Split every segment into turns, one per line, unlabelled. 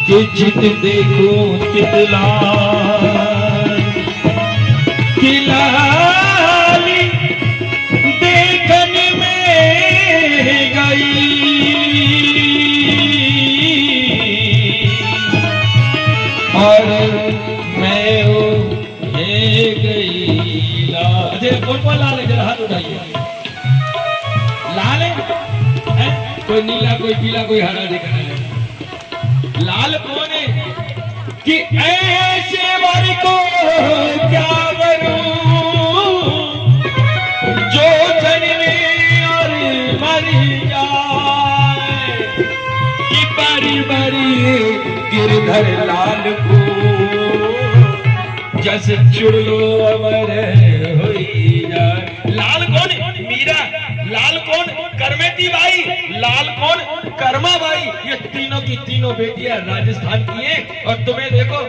कि चित देखो चित लाली देखन में गई और मैं ये गई लाल। कौन लाल है? जरा हाथ उठाइए। लाल है? कोई नीला, कोई पीला, कोई हरा दिखा है। लाल कौन है? कि ऐसे वर को क्या करूं जो जन्मे और मर जाए, कि बारी बारी गिरधर लाल को जस चुड़लो अमर होई जाए। लाल कौन? मीरा। लाल कौन? करमेती बाई। लाल कौन? कर्मा बाई। ये तीनों की तीनों बेटियां राजस्थान की हैं। और तुम्हें देखो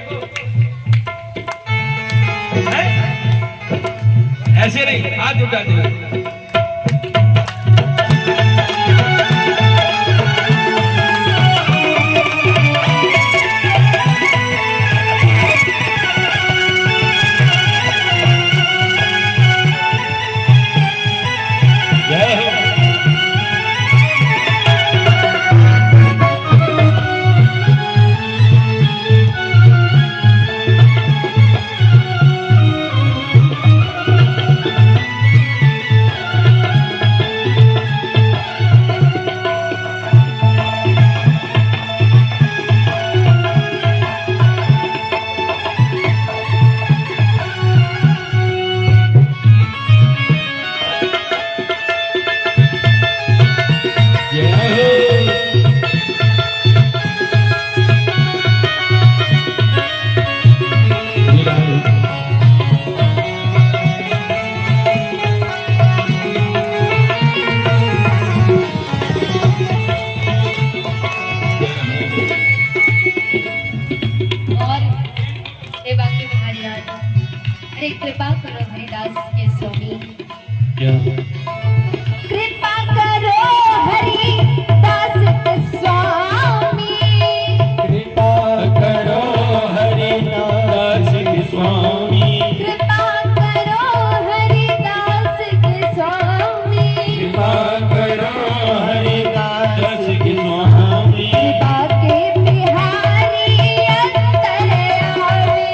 है? ऐसे नहीं, हाथ उठा दे।
कृपा करो हरिदास के स्वामी।
क्या?
कृपा करो हरिदास के स्वामी।
कृपा करो हरिदास के स्वामी।
कृपा करो हरिदास के स्वामी।
कृपा करो हरिदास के स्वामी।
कृपा के बिहारी अंतर आवे।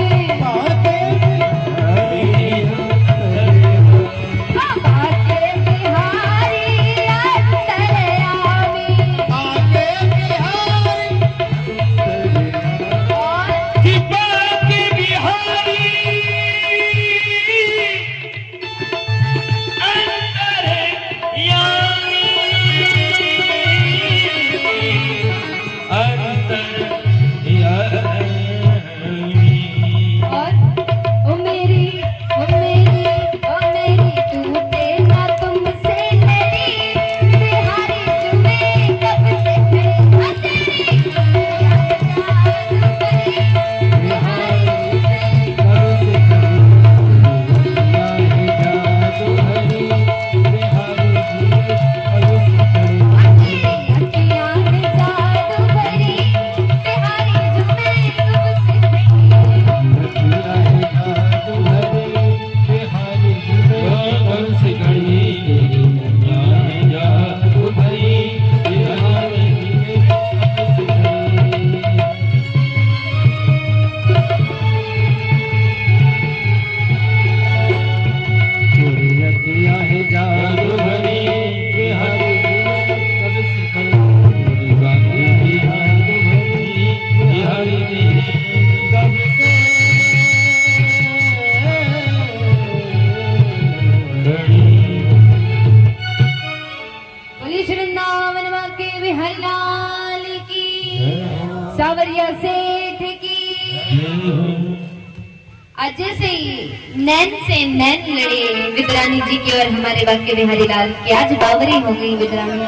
सावरिया सेठ की। आज जैसे ही नैन से नैन लड़े विद्रानी जी की और हमारे वाक्य बिहारी लाल की आज बावरी हो गई विद्रानी।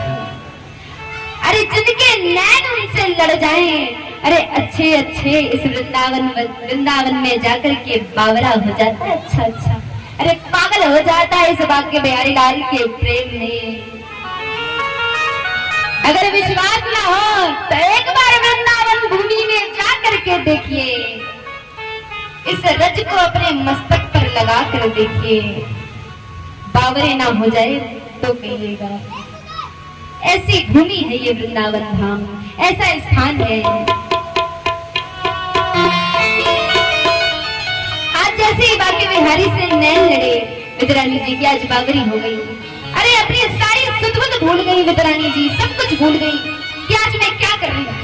अरे जिनके नैन उनसे लड़ जाएं, अरे अच्छे अच्छे इस वृंदावन में जाकर के बावरा हो जाता है। अच्छा अच्छा, अरे पागल हो जाता है इस वाक्य बिहारी लाल के प्रेम में। अगर विश्वास ना हो अपने मस्तक पर लगा कर देखिए, बावरे ना हो जाए तो कहिएगा। ऐसी भूमि है ये वृंदावन धाम, ऐसा स्थान है। आज जैसे ही बाके बिहारी से नैन लड़े, विद्रानी जी की आज बावरी हो गई। अरे अपनी सारी सुध-बुध भूल गई विद्रानी जी, सब कुछ भूल गई कि आज मैं क्या कर रही हूँ।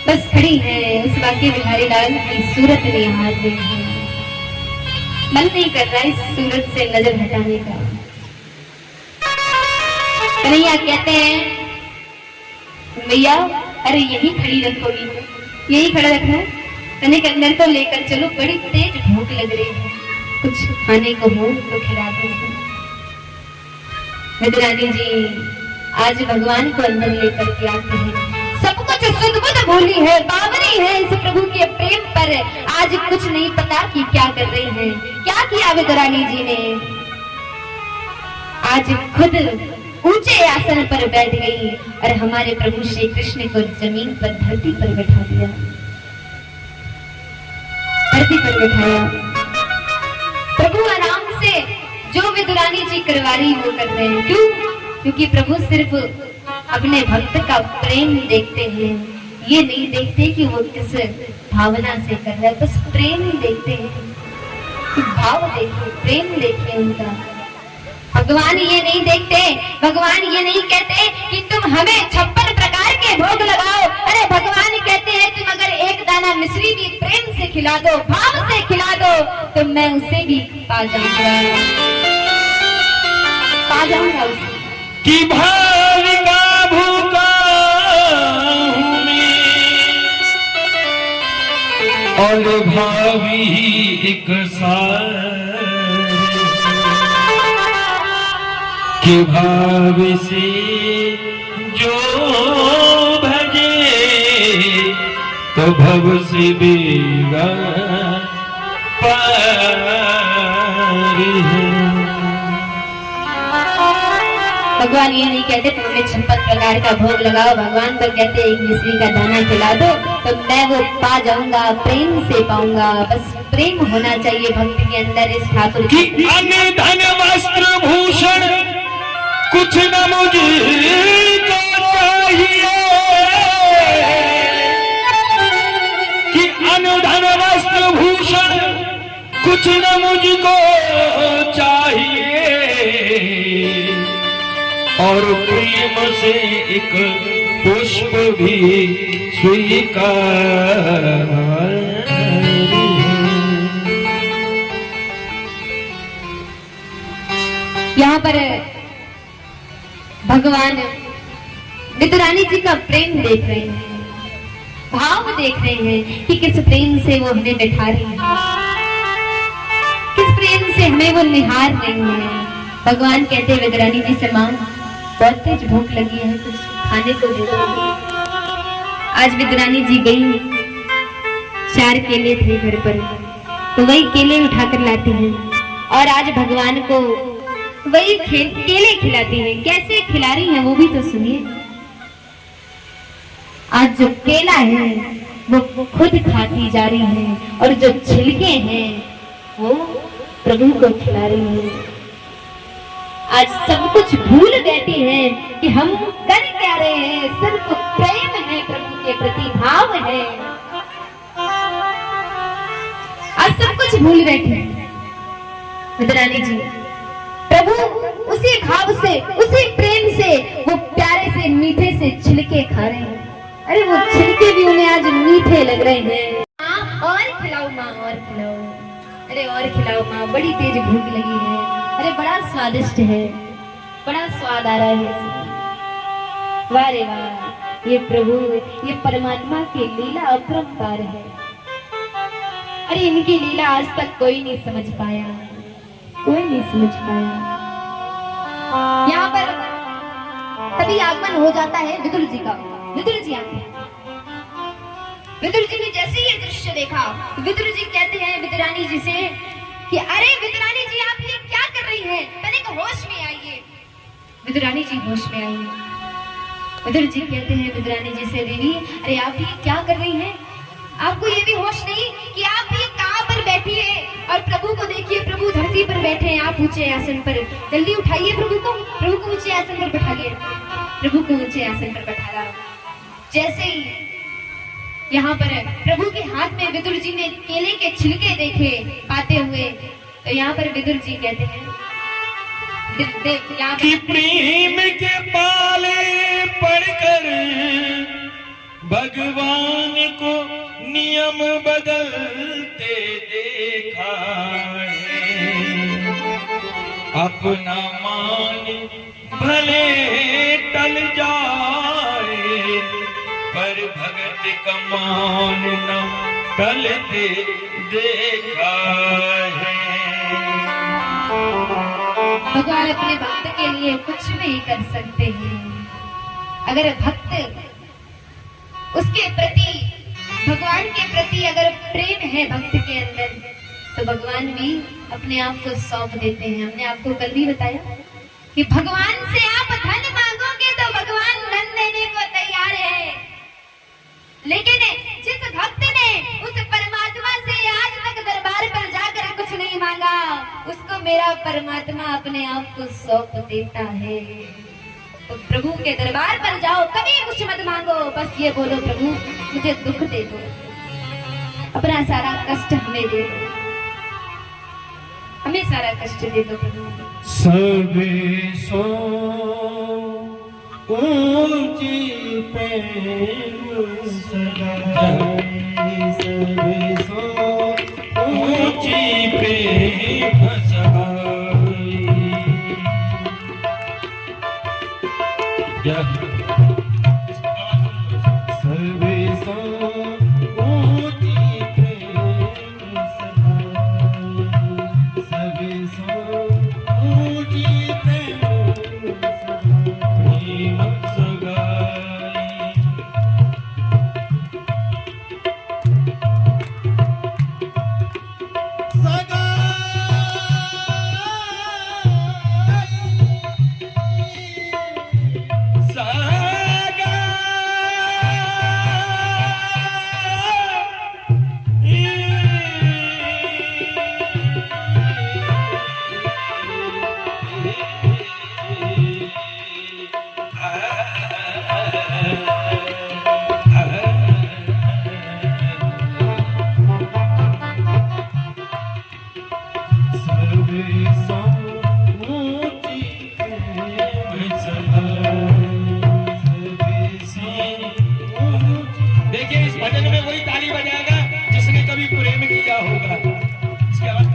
बस खड़ी है उस बाके बिहारी लाल की सूरत निहार रही है। मन नहीं कर रहा इस सूरत से नजर हटाने का। कन्हैया कहते हैं भैया, अरे यही खड़ी रखोगी, यही खड़ा रखना है, तनिक अंदर तो लेकर चलो, बड़ी तेज भूख लग रही है, कुछ खाने को हो तो खिला दो। विद्रानी जी आज भगवान को अंदर लेकर के आते हैं। सब कुछ सुध-बुध भूली है, बावरी है इस प्रभु के प्रेम पर। आज कुछ नहीं पता कि क्या कर रही है। क्या किया विद्रानी जी ने? आज खुद ऊंचे आसन पर बैठ गई और हमारे प्रभु श्री कृष्ण को जमीन पर, धरती पर बैठा दिया, धरती पर बैठाया। प्रभु आराम से जो विद्रानी जी करवा रही वो कर रहे हैं। क्यों? क्योंकि प्रभु सिर्फ अपने भक्त का प्रेम देखते हैं, ये नहीं देखते कि वो किस भावना से कर रहा है, बस प्रेम ही देखते हैं। भाव देखे, प्रेम देखे उनका। भगवान ये नहीं देखते, भगवान ये नहीं कहते कि तुम हमें 56 प्रकार के भोग लगाओ। अरे भगवान कहते हैं तुम अगर एक दाना मिश्री भी प्रेम से खिला दो, भाव से खिला दो, तो मैं उसे भी पा जाऊंगा, पा जाऊंगा उसे।
कि भाविका भूखा हूँ मैं और भावी एक सार, कि भाव से जो भजे तो भव से बेगा पार है।
भगवान ये नहीं कहते तुम हमें 56 प्रकार का भोग लगाओ, भगवान तो कहते एक मिश्री का दाना खिला दो तो मैं वो पा जाऊंगा, प्रेम से पाऊंगा। बस प्रेम होना चाहिए भक्त के अंदर इस ठाकुर
की। अन्न धन वस्त्र भूषण कुछ न मुझको चाहिए, कि अन्न धन वस्त्र भूषण कुछ न मुझको चाहिए, और प्रेम से एक पुष्प भी स्वीकार।
यहाँ पर भगवान विद्रानी जी का प्रेम देख रहे हैं, भाव देख रहे हैं कि किस प्रेम से वो हमें बैठा रही है, किस प्रेम से हमें वो निहार रही है। भगवान कहते हैं विद्रानी जी से, मां बहुत तेज भूख लगी है, कुछ खाने को दे दो। आज विद्रानी जी गई, 4 केले थे घर पर, तो वही केले उठाकर लाती हैं और आज भगवान को वही केले खिलाती हैं। कैसे खिला रही हैं वो भी तो सुनिए। आज जो केला है वो खुद खाती जा रही है और जो छिलके हैं वो प्रभु को खिला रही है। आज सब कुछ भूल बैठी है कि हम कर क्या रहे हैं, सिर्फ प्रेम है, प्रभु के प्रति भाव है। आज सब कुछ भूल बैठे विद्रानी जी। प्रभु उसी भाव से, उसी प्रेम से, वो प्यारे से मीठे से छिलके खा रहे हैं। अरे वो छिलके भी उन्हें आज मीठे लग रहे हैं। और खिलाओ माँ, और खिलाओ, अरे और खिलाओ माँ, बड़ी तेज भूख लगी है। अरे बड़ा स्वादिष्ट है, बड़ा स्वाद आ रहा है। वाह रे वाह, ये प्रभु, ये परमात्मा की लीला अपरंपार है। अरे इनकी लीला आज तक कोई नहीं समझ पाया, कोई नहीं समझ पाया। यहाँ पर तभी आगमन हो जाता है विदुर जी का। विदुर जी आते हैं। विदुर जी ने जैसे ये दृश्य देखा, विदुर जी कहते हैं विद्रानी जी से कि अरे विद्रानी जी आप ये क्या कर रही हैं? तनिक होश में आइए। विद्रानी जी होश में आई। विदुर जी कहते हैं विद्रानी जी से, देवी अरे आप ये क्या कर रही हैं? आपको ये भी होश नहीं कि आप ये कहाँ पर पर बैठिए और प्रभु को देखिए। प्रभु धरती पर बैठे हैं, आप ऊंचे आसन पर। जल्दी उठाइए प्रभु को ऊंचे आसन पर बैठाइए। प्रभु को ऊंचे आसन पर बैठा रहा। जैसे ही यहाँ पर प्रभु के हाथ में विदुर जी ने केले के छिलके देखे पाते हुए, तो यहाँ पर विदुर जी कहते हैं
कि प्रेम के पाले पढ़कर भगवान को नियम बदलते देखा है। अपना मान भले टल जाए, पर भगत का मान न टलते देखा है।
भगवान अपने भक्त के लिए कुछ भी कर सकते हैं। अगर भक्त उसके प्रति, भगवान के प्रति अगर प्रेम है भक्त के अंदर, तो भगवान भी अपने आप को सौंप देते हैं। हमने आपको कल भी बताया कि भगवान से आप धन मांगोगे तो भगवान धन देने को तैयार है, लेकिन जिस भक्त ने उस परमात्मा से आज तक दरबार पर जाकर कुछ नहीं मांगा, उसको मेरा परमात्मा अपने आप को सौंप देता है। तो प्रभु के दरबार पर जाओ, कभी कुछ मत मांगो, बस ये बोलो प्रभु मुझे दुख दे दो, अपना सारा कष्ट हमें दे दो, हमें सारा कष्ट दे दो प्रभु।
सबे सो ऊंची प्रेम सगाई, सबे सो ऊंची प्रेम सगाई। सबे सो ऊंची प्रेम सगाई, सबे सो ऊंची प्रेम देखिए इस भजन में वही ताली बजाएगा जिसने कभी प्रेम किया होगा। इसके बाद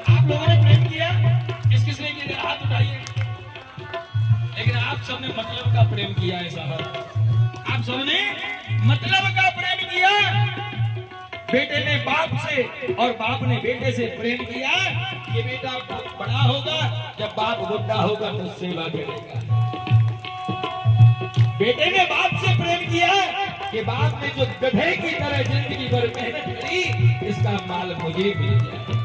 आप लोगों ने प्रेम किया, किस किसने किया हाथ उठाइए। लेकिन आप सबने मतलब का प्रेम किया है साहब, आप सबने मतलब का प्रेम किया। बेटे ने बाप से और बाप ने बेटे से प्रेम किया कि बेटा बड़ा होगा, जब बाप बुढ़ा होगा तो सेवा करेगा। बेटे ने बाप से प्रेम किया कि बाप ने जो गधे की तरह जिंदगी भर मेहनत करी, इसका माल मुझे मिल जाएगा।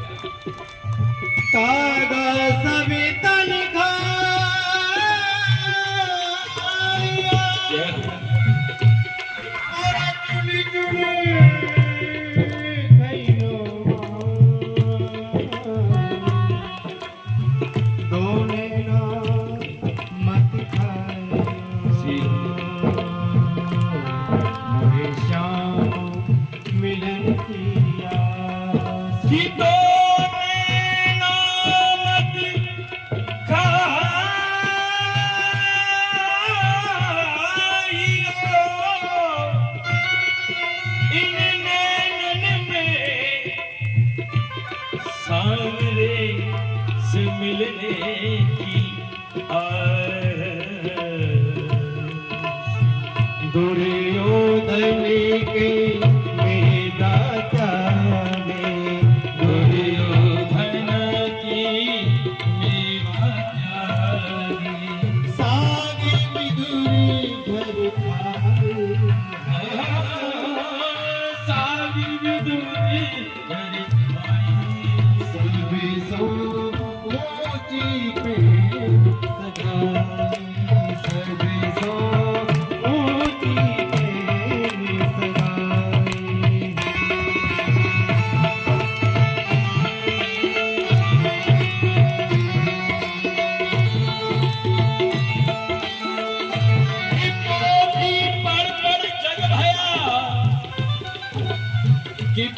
कागज सविता लिखा से मिलने की दुर्योधन के मेदाता ने दुर्योधन की मेवाता ने सागे विदुरी घर पाए, सागे विदुरी घर पाए। सबे सो ऊंची पे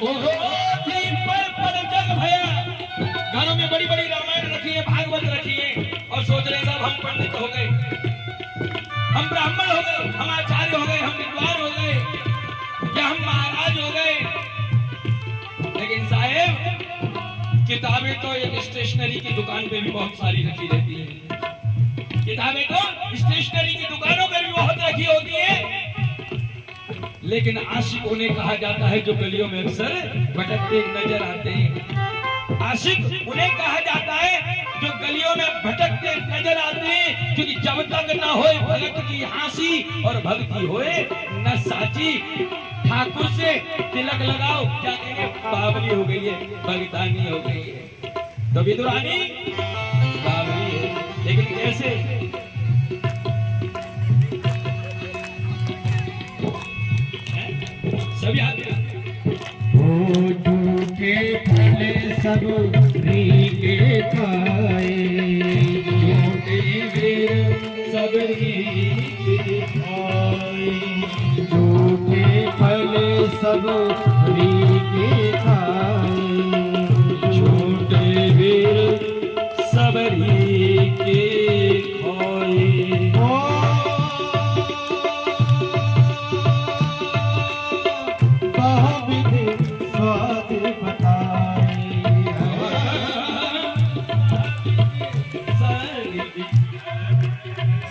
पर जग भया। घरों में बड़ी बड़ी रामायण रखी है, भागवत रखी है, और सोच रहे साहब हम पंडित हो गए, हम ब्राह्मण हो गए, हम आचार्य हो गए, हम विद्वान हो गए, या हम महाराज हो गए। लेकिन साहेब, किताबें तो एक स्टेशनरी की दुकान पे भी बहुत सारी रखी रहती हैं। किताबें तो स्टेशनरी की दुकानों पर भी बहुत रखी होती है। लेकिन आशिक उन्हें कहा जाता है जो गलियों में अक्सर भटकते नजर आते हैं। आशिक उन्हें कहा जाता है जो गलियों में भटकते नजर आते हैं, क्योंकि जब तक न होए भगत की हांसी और भक्ति होए न साची। ठाकुर से तिलक लगाओ, क्या कहेंगे? बावली हो गई है, भगतानी हो गई है। तो विदुरानी बावली है, लेकिन कैसे? सब याद है।
झूठे फले सब रीके खाए,
झूठे वीर सब रीके खाए,
झूठे फले सब रीके खाए,
झूठे वीर सब रीके खाए।
बहुविध स्वाद बताए,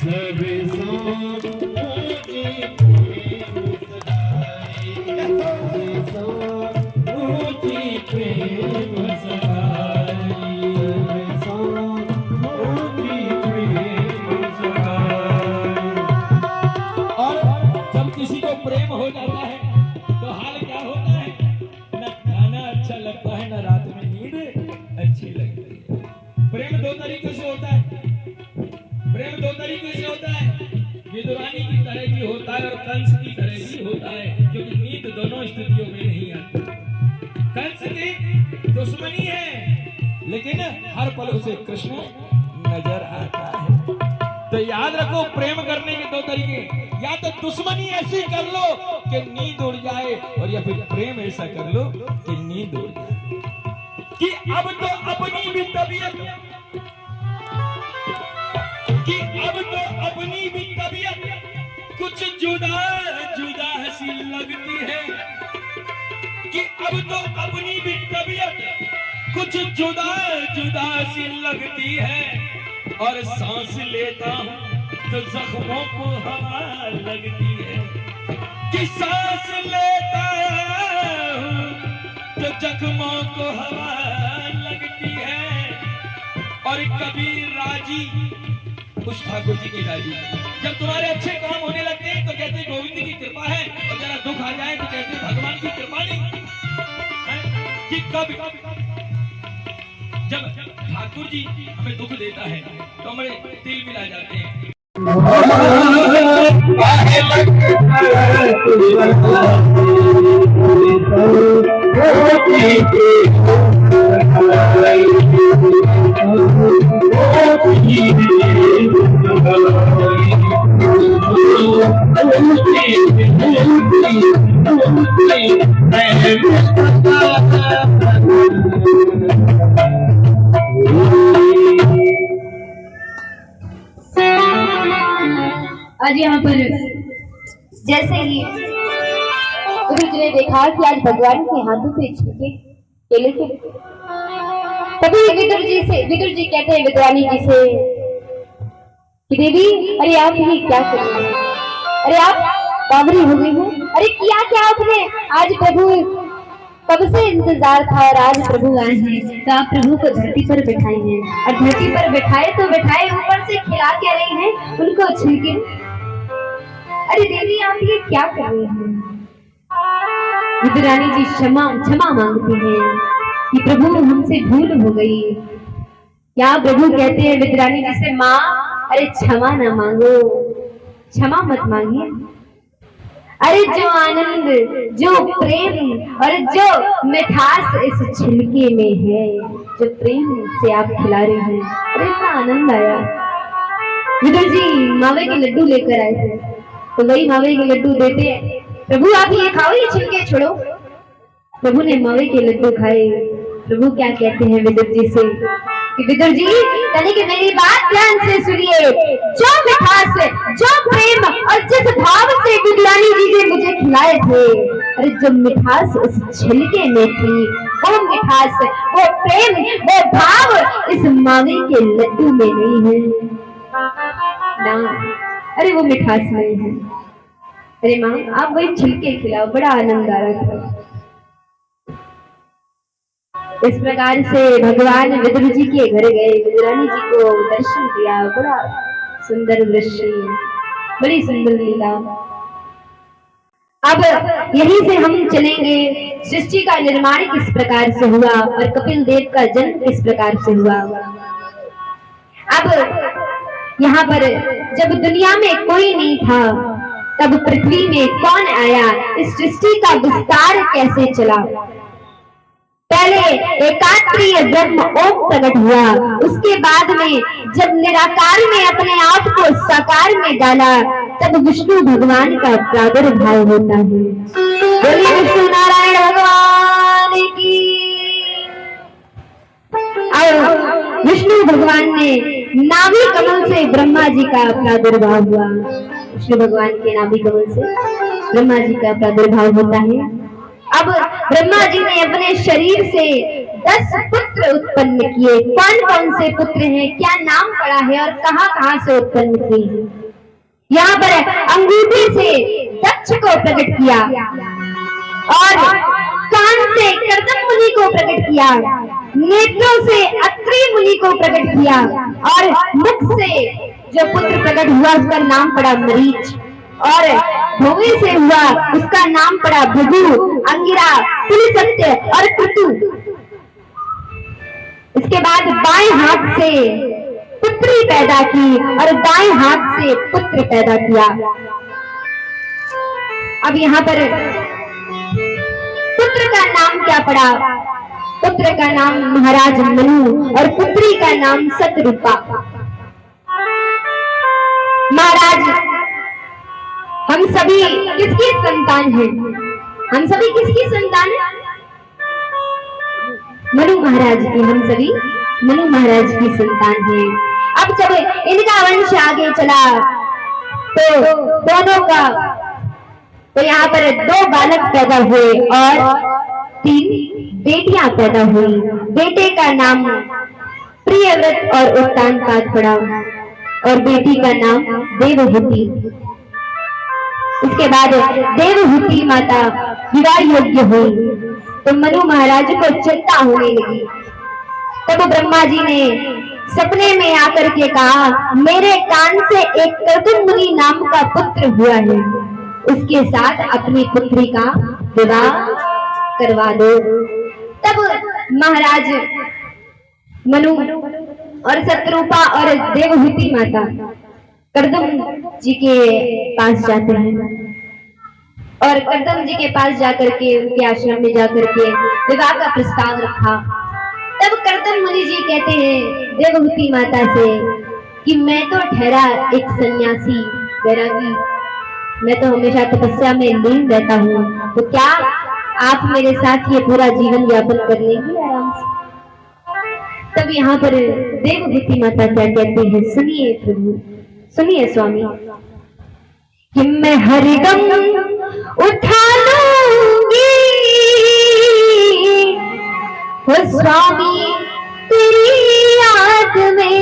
सब सो ऊंची प्रेम सगाई, सब सो ऊंची प्रेम सगाई, सब सो ऊंची प्रेम सगाई।
और जब किसी को प्रेम हो जाता है तो हाल क्या होता है? न खाना अच्छा लगता है, न रात में नींद अच्छी लगती है। प्रेम दो तरीके से होता है, प्रेम दो तरीके से होता है। विदुरानी की तरह भी होता है और कंस की तरह भी होता है, क्योंकि नींद दोनों स्थितियों में नहीं आती। कंस की दुश्मनी है, लेकिन हर पल उसे कृष्ण नजर आता है। तो याद रखो, प्रेम करने के दो तरीके, या तो दुश्मनी ऐसी कर लो कि नींद उड़ जाए, और या फिर प्रेम ऐसा कर लो कि नींद उड़ जाए। कि अब तो अपनी भी तबीयत, कि अब तो अपनी भी तबीयत कुछ जुदा जुदा सी लगती है, कि अब तो अपनी भी तबीयत कुछ जुदा जुदा सी लगती है, और सांस लेता हूँ तो जख्मों को हवा लगती है, कि सांस लेता हूँ तो जख्मों को हवा लगती है। और कभी राजी, उस ठाकुर जी की राजी, जब तुम्हारे अच्छे काम होने लगते हैं तो कहते हैं गोविंद की कृपा है, और जरा दुख आ जाए तो कहते हैं भगवान की कृपा नहीं है। कि कभी जब ठाकुर जी हमें दुख देता है तो हमारे दिल मिला जाते हैं।
आज यहाँ पर जैसे ही रुद्र ने देखा कि आज भगवान के हाथों से छिपके केले से, तभी विदुर जी कहते हैं विद्वानी जी से कि देवी, अरे आप ये क्या कर रही हैं? अरे आप बावरी हो गई हैं? अरे किया क्या आपने? आज प्रभु कब से इंतजार था, और आज प्रभु आए हैं, तो आप प्रभु को धरती पर बिठाए हैं, और धरती पर बिठाए तो बिठाए, ऊपर से खिला क्या रही हैं उनको छिलके। अरे देवी, आप ये क्या कर रही हैं? विदुरानी जी क्षमा मांगती हैं कि प्रभु हमसे भूल हो गई। क्या प्रभु कहते हैं विदुरानी जी से, माँ अरे क्षमा ना मांगो, क्षमा मत मांगिए। अरे जो आनंद, जो प्रेम और जो मिठास इस छिलके में है, जो प्रेम से आप खिला रहे हैं, अरे इतना आनंद आया। विदुर जी मावे के लड्डू लेकर आए थे, तो वही मावे के लड्डू देते हैं, प्रभु आप ये खाओ, ये छिलके छोड़ो। प्रभु ने मवे के लड्डू खाए। प्रभु क्या कहते हैं विदुर जी से कि विदुर जी तनिक मेरी बात ध्यान से सुनिए। जो मिठास, जो प्रेम और जिस भाव से विद्रानी जी ने मुझे खिलाए थे, अरे जो मिठास उस छिलके में थी, वो मिठास, वो प्रेम, वो भाव इस मावे के लड्डू में नहीं है ना। अरे वो मिठास नहीं है। अरे माँ आप वही छिलके खिलाओ, बड़ा आनंद आ रहा था। इस प्रकार से भगवान विदुर जी के घर गए, विद्रानी जी को दर्शन दिया। बड़ा सुंदर दृश्य, बड़ी सुंदर लीला। अब यहीं से हम चलेंगे सृष्टि का निर्माण किस प्रकार से हुआ और कपिल देव का जन्म किस प्रकार से हुआ। अब यहाँ पर जब दुनिया में कोई नहीं था, तब पृथ्वी में कौन आया, इस सृष्टि का विस्तार कैसे चला। पहले एकात्रीय ब्रह्म ओम प्रकट हुआ, उसके बाद में जब निराकार में अपने आप को साकार में डाला, तब विष्णु भगवान का प्रादुर्भाव होता है। बोलिए विष्णु नारायण भगवान की। और विष्णु भगवान ने नाभि कमल से ब्रह्मा जी का प्रादुर्भाव हुआ। विष्णु भगवान के नाभि कमल से ब्रह्मा जी का प्रादुर्भाव होता है। अब ब्रह्मा जी ने अपने शरीर से 10 पुत्र उत्पन्न किए। कौन कौन से पुत्र हैं, क्या नाम पड़ा है और कहां कहां से उत्पन्न किए। यहाँ पर अंगूठे से दक्ष को प्रकट किया और कान से कर्दम मुनि को प्रकट किया, नेत्रों से अत्रि मुनि को प्रकट किया और मुख से जो पुत्र प्रकट हुआ उसका नाम पड़ा मरीच, और भूमि से हुआ उसका नाम पड़ा भृगु, अंगिरा, पुलिसत्य और क्रतु। इसके बाद बाएं हाथ से पुत्री पैदा की और दाएं हाथ से पुत्र पैदा किया। अब यहाँ पर पुत्र का नाम क्या पड़ा। पुत्र का नाम महाराज मनु और पुत्री का नाम सतरूपा। महाराज हम सभी किसकी संतान हैं, हम सभी किसकी संतान हैं, मनु महाराज की। हम सभी मनु महाराज की संतान हैं। अब जब इनका वंश आगे चला तो दोनों का, तो यहाँ पर 2 बालक पैदा हुए और 3 बेटियां पैदा हुई। बेटे का नाम प्रियव्रत और उत्तानपाद पड़ा और बेटी का नाम देवहूति। इसके बाद देवहूति माता विवाह योग्य हुई तो मनु महाराज को चिंता होने लगी। तब ब्रह्मा जी ने सपने में आकर के कहा, मेरे कान से एक कर्दम मुनि नाम का पुत्र हुआ है, उसके साथ अपनी पुत्री का विवाह करवा दो। तब महाराज मनु और शत्रुपा और देवहूति माता कर्दम जी के पास जाते हैं और कर्दम जी के पास जाकर के उनके आश्रम में जाकर के विवाह का प्रस्ताव रखा। तब कर्दम मुनि जी कहते हैं देवहूति माता से कि मैं तो ठहरा एक सन्यासी वैरागी, मैं तो हमेशा तपस्या में लीन रहता हूँ, तो क्या आप मेरे साथ ये पूरा जीवन यापन कर लेंगे आराम से। तब यहाँ पर देवहूति माता क्या कहती है, सुनिए प्रभु, सुनिए स्वामी, कि मैं हरदम उठा लूंगी वो स्वामी तेरी याद में,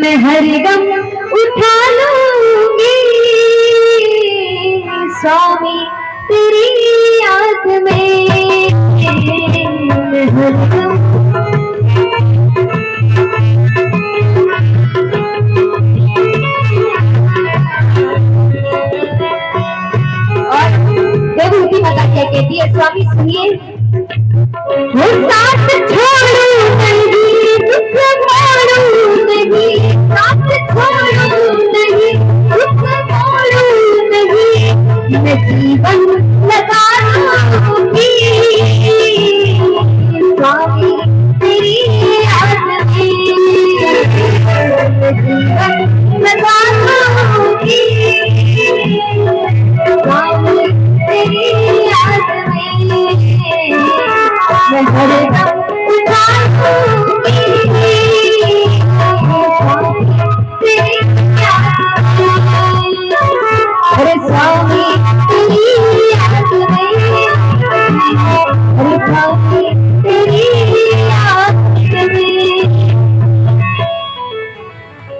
मैं हरदम उठा लूंगी स्वामी तेरी याद में, मैं हरदम कहती है, स्वामी सुनिए, वो साथ छोड़ू नहीं, दुख मोड़ू नहीं, साथ छोड़ू नहीं, दुख मोड़ू नहीं, मैं जीवन लगा दूंगी स्वामी तेरी याद में, मैं जीवन लगा दूंगी स्वामी तेरी भाभी तेरी याद में।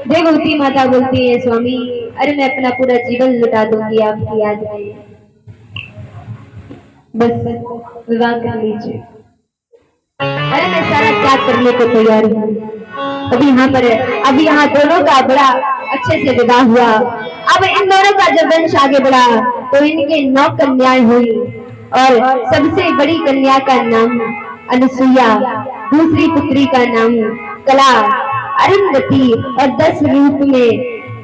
देवहूति माता बोलती है स्वामी अरे मैं अपना पूरा जीवन लुटा दूंगी आपकी याद में, बस विवाह कर लीजिए। अरे मैं सारा त्याग करने को तैयार हूँ। अभी यहाँ दोनों का बड़ा अच्छे से विवाह हुआ। अब इन दोनों का जब वंश आगे बढ़ा तो इनके 9 कन्याएं हुई और सबसे बड़ी कन्या का नाम अनुसुईया, दूसरी पुत्री का नाम कला, अरुंधति और 10 रूप में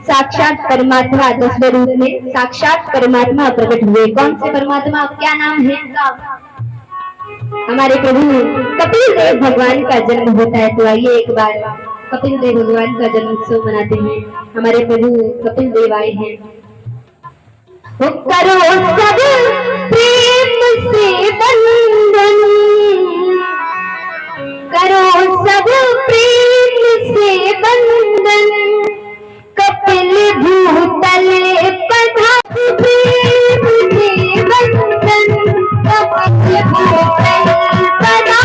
साक्षात परमात्मा, 10वें रूप में साक्षात परमात्मा प्रकट हुए। कौन से परमात्मा, क्या नाम है इनका? हमारे प्रभु कपिल देव भगवान का जन्म होता है। तो आइए एक बार कपिल देव भगवान का जन्म उत्सव मनाते हैं। हमारे प्रभु कपिल देव आए हैं। वो करो सब प्रेम से बंधन, करो सब प्रेम से बंधन, कपिल भूतल पधा प्रेम से बंधन, कपिल भूतल पधा।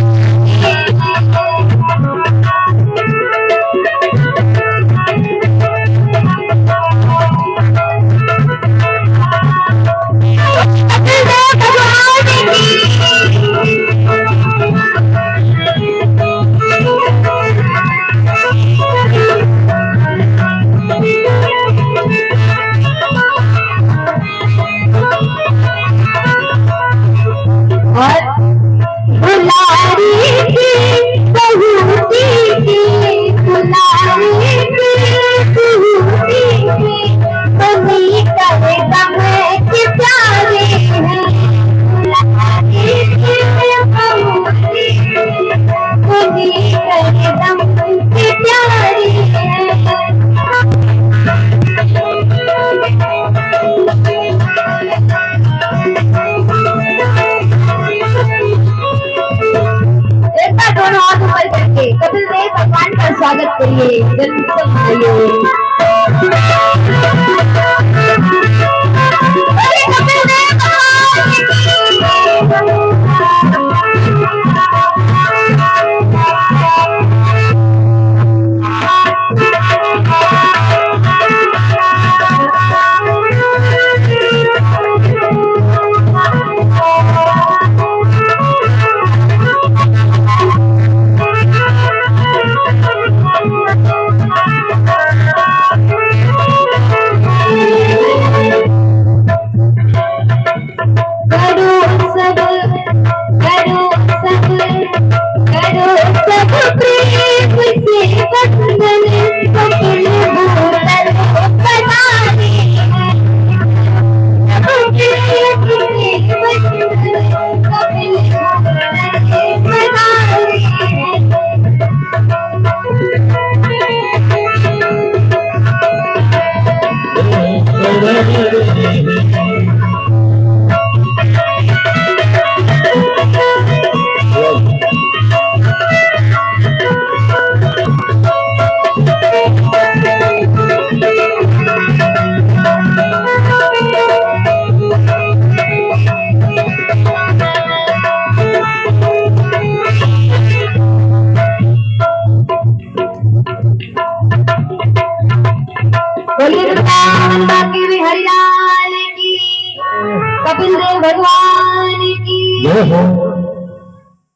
कपिल देव भगवान का स्वागत करिए, जन्मोत्सव मनाइए। कपिल देव भगवान की।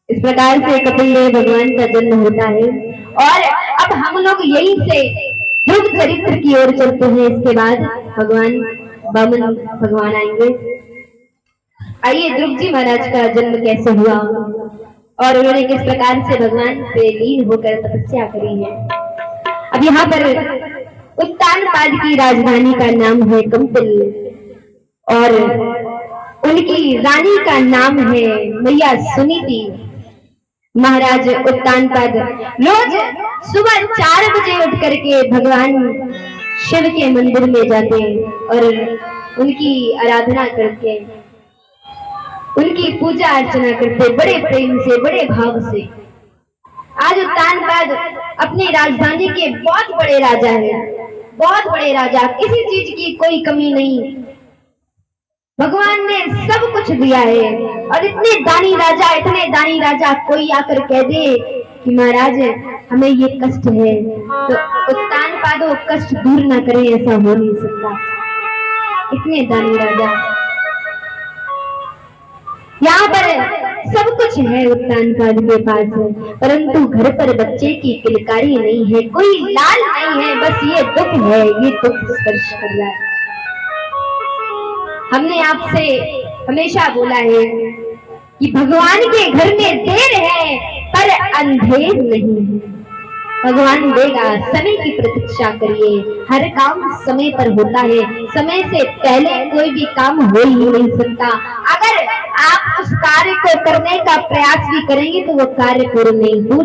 इस प्रकार से कपिल देव भगवान का जन्म होता है और अब हम लोग यहीं से ध्रुव चरित्र की ओर चलते हैं। इसके बाद भगवान वामन भगवान आएंगे। आइए ध्रुव जी महाराज का जन्म कैसे हुआ और उन्होंने किस प्रकार से भगवान पे लीन होकर तपस्या करी है। अब यहाँ पर उत्तानपाद की राजधानी का नाम है कंपिल और उनकी रानी का नाम है मैया सुनीति। महाराज उत्तानपाद रोज सुबह 4 बजे उठ करके भगवान शिव के मंदिर में जाते और उनकी आराधना करते, उनकी पूजा अर्चना करते बड़े प्रेम से, बड़े भाव से। आज उत्तानपाद अपनी राजधानी के बहुत बड़े राजा हैं, बहुत बड़े राजा, किसी चीज की कोई कमी नहीं। भगवान ने सब कुछ दिया है और इतने दानी राजा कोई आकर कह दे कि महाराज हमें ये कष्ट है तो उत्तान पादो कष्ट दूर ना करें, ऐसा हो नहीं सकता। इतने दानी राजा, यहाँ पर सब कुछ है उत्तान पाद के पास, परंतु घर पर बच्चे की किलकारी नहीं है, कोई लाल नहीं है, बस ये दुख है, ये दुख स्पर्श कर रहा है। हमने आपसे हमेशा बोला है कि भगवान के घर में देर है पर अंधेर नहीं है। भगवान देगा, समय की प्रतीक्षा करिए, हर काम समय पर होता है, समय से पहले कोई भी काम हो ही नहीं सकता। अगर आप उस कार्य को करने का प्रयास भी करेंगे तो वो कार्य पूर्ण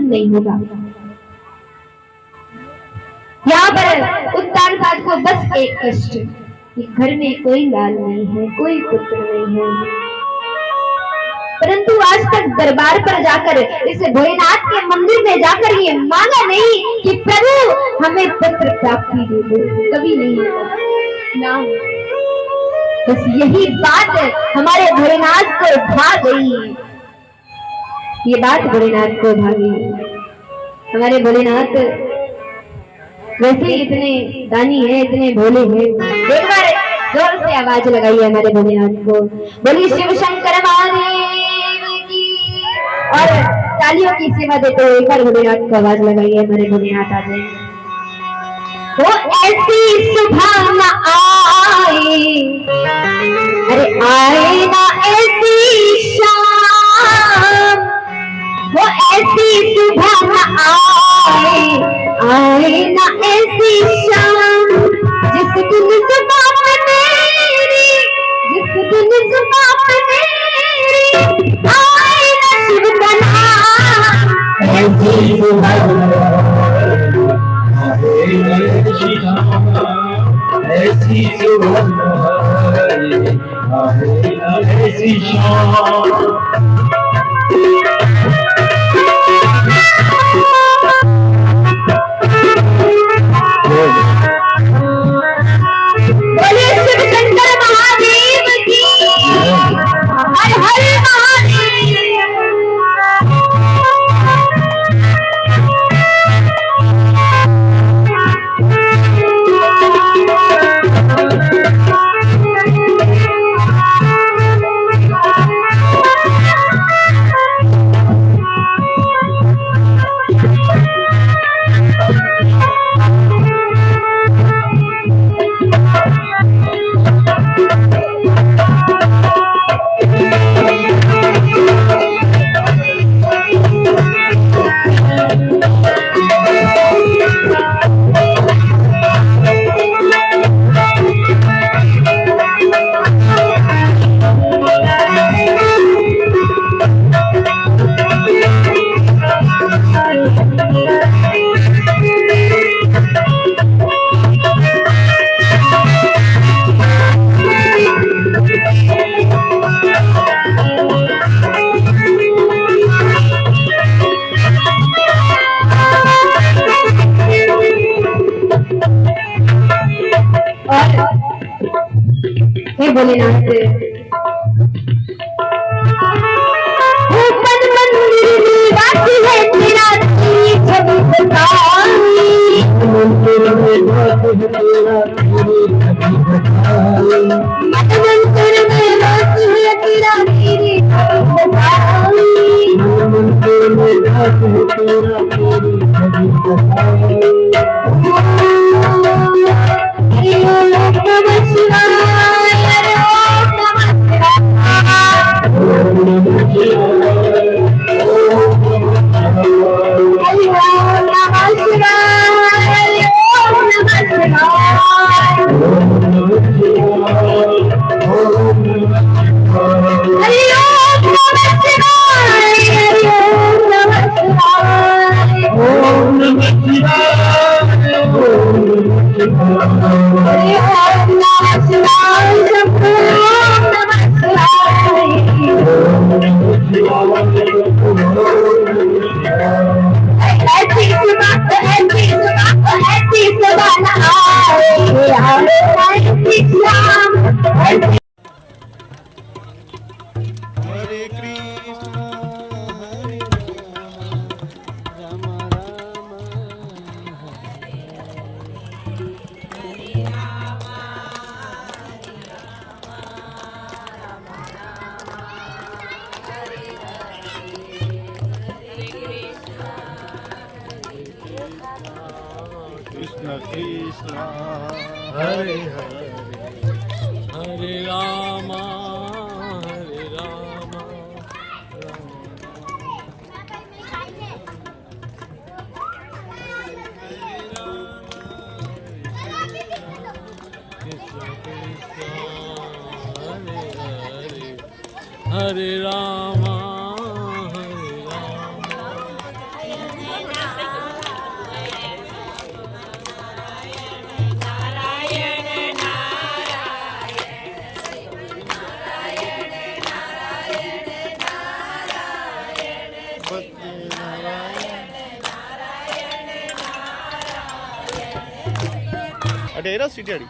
नहीं होगा। यहाँ पर उत्तान पाद को बस एक कष्ट कि घर में कोई लाल नहीं है, कोई पुत्र नहीं है, परंतु आज तक दरबार पर जाकर, इस भोलेनाथ के मंदिर में जाकर ये मांगा नहीं कि प्रभु हमें पुत्र प्राप्ति दे दो, कभी नहीं ना। बस यही बात हमारे भोलेनाथ को भा गई, ये बात भोलेनाथ को भा गई। हमारे भोलेनाथ वैसे इतने दानी है, इतने भोले हैं। एक बार जोर से आवाज लगाइए हमारे भोलेनाथ को, बोलिए शिव शंकर महादेव की, और तालियों की सेवा देते हुए एक बार भोलेनाथ को आवाज लगाइए, हमारे भोलेनाथ आ जाए। वो ऐसी सुबह न आए, अरे आए ना ऐसी शाम, वो ऐसी सुबह न आए ना ऐसी शाम, जिस दिन जुबान मेरी, जिस दिन जुबान मेरी आए ना शिव का नाम,
ऐसी सुबह ऐसी शाम।
भोलेनाथ ऊपर मंदिर निवासी है तेरा तेरी छवि बताई, मंदिर में वासी है तेरा तेरी छवि बताई, मंदिर में वासी है तेरा तेरी छवि बताई, मंदिर में वासी है तेरा तेरी छवि बताई।
कृष्ण हरे हरे हरे राम हरे राम अडेरा सीटी अड़ी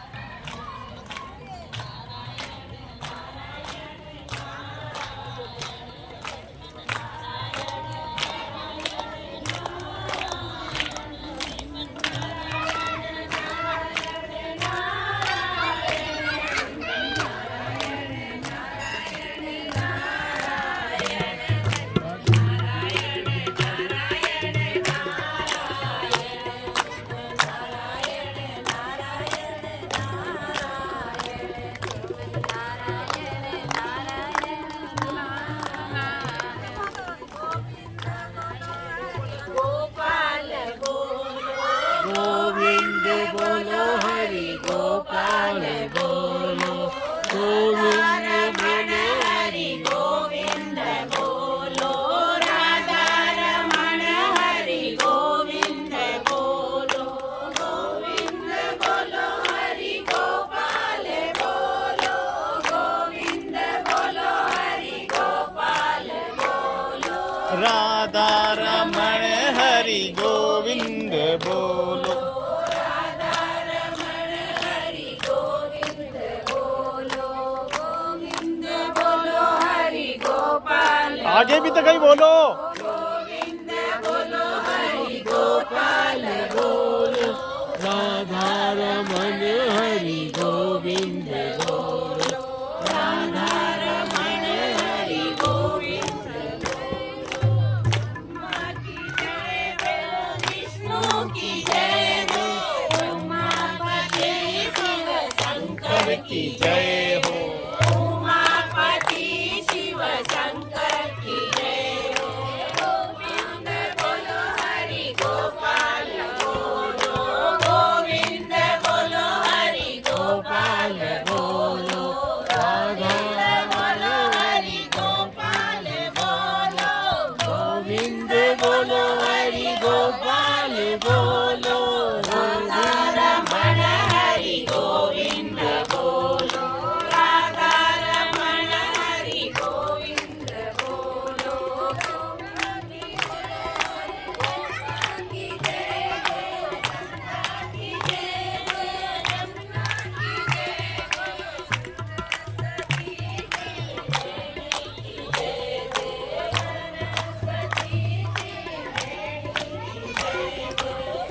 राधा रमण हरि गोविंद बोलो राधा रमण हरि गोविंद बोलो गोविंद बोलो हरि गोपाल आगे भी तो कहीं बोलो गोविंद बोलो हरि गोपाल बोलो राधा रमण हरि गोविंद बोलो राधा रमण हरि गोविंद की जय हो उमापति शिव शंकर की जय हो गोविंद बोलो हरि गोपाल बोलो गोविंद बोलो हरि गोपाल बोलो गोविंद बोलो हरि गोपाल बोलो गोविंद बोलो हरि गोपाल बोलो राधा रमण हरि गोविंद बोलो राधा रमण हरि गोविंद बोलो की जय की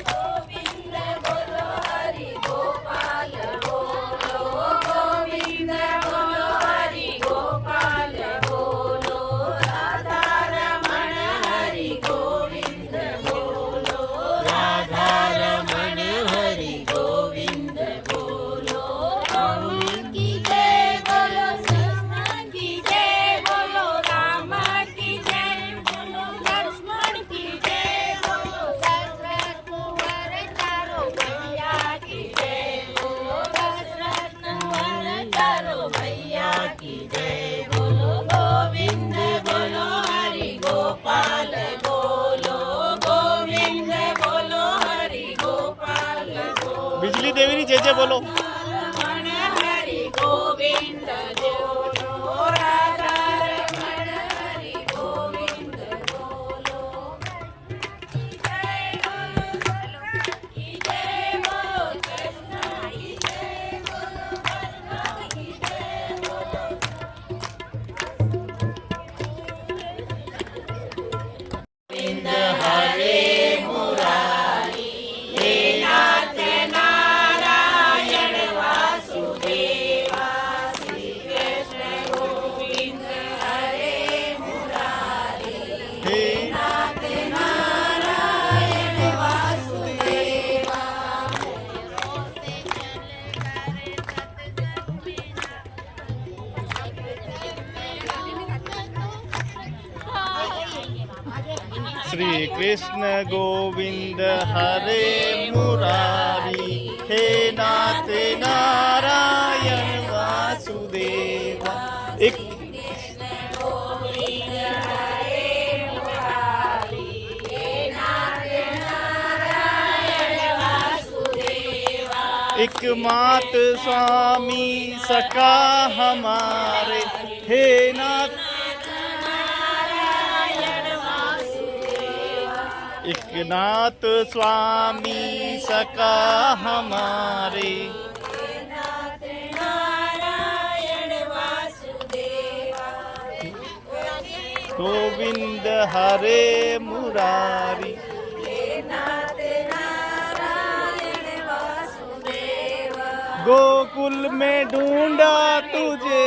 गोविंद बोलो हरि गोपाल बोलो गोविंद बोलो हरि गोपाल बोलो राधा रमण हरि गोविंद बोलो राधा रमण हरि गोविंद बोलो गोविंद की जय बोलो कृष्ण की जय बोलो राम की जय बोलो लक्ष्मण की जय बोलो दशरथ कुंवर चारों भैया की जय बोलो दशरथ कुंवर चारों भैया की जय बोलो गोविंद बोलो हरि गोपाल बोलो गोविंद बोलो हरि गोपाल बोलो बिजली देवी जय जय बोलो रमण हरि गोविंद बोलो राधा रमण हरि गोविंद बोलो की जय बोलो की जय बोलो कृष्ण की जय बोलो कृष्ण की जय बोलो गोविंद हरे मुरारी हे नाथ नारायण
श्री कृष्ण गोविंद हरे मुरारी, हे नाथ नारायण वासुदेवा। एक एक मात स्वामी सका हमारे, हे नाथ एक नाथ स्वामी सका हमारे, गोविंद हरे मुरारी। गोकुल में ढूंढा तुझे,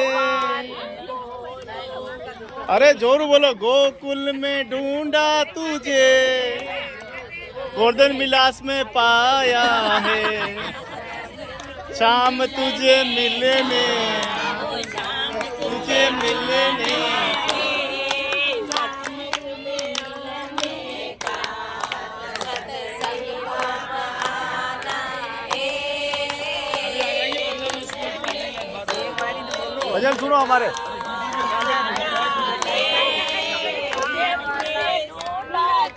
अरे जोर बोलो, गोकुल में ढूंढा तुझे, गोवर्धन विलास में पाया है, शाम तुझे मिलने, तुझे मिलने। भजन सुनो हमारे।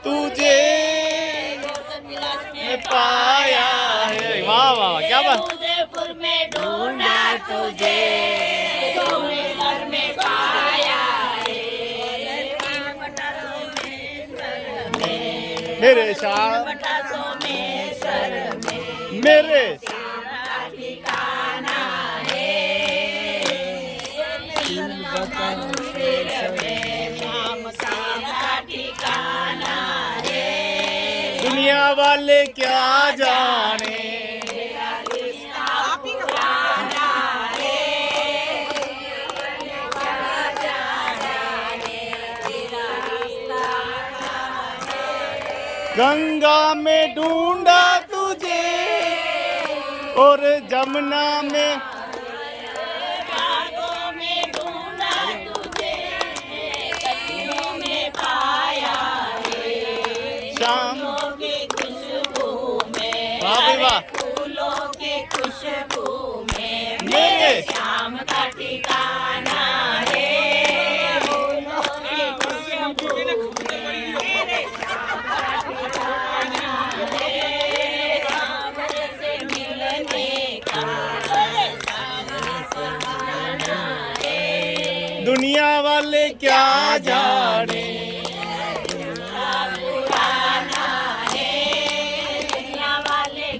तुझे पाया है, वाह वाह क्या बात।
उदयपुर में ढूंढा तुझे, सोमेश्वर में पाया है,
मेरे श्याम
सोमेश्वर में
मेरे
ठिकाना है, श्याम का ठिकाना है।
दुनिया वाले क्या जाने, गंगा में ढूंढा तुझे और जमुना में, शाम
की खुशबू में,
वाह भाई वाह,
फूलों की खुशबू में
मेरे
शाम का ठिकाना है, फूलों की खुशबू मेरे शाम का ठिकाना है, शाम से मिलने का सहारा है।
दुनिया वाले क्या जाने,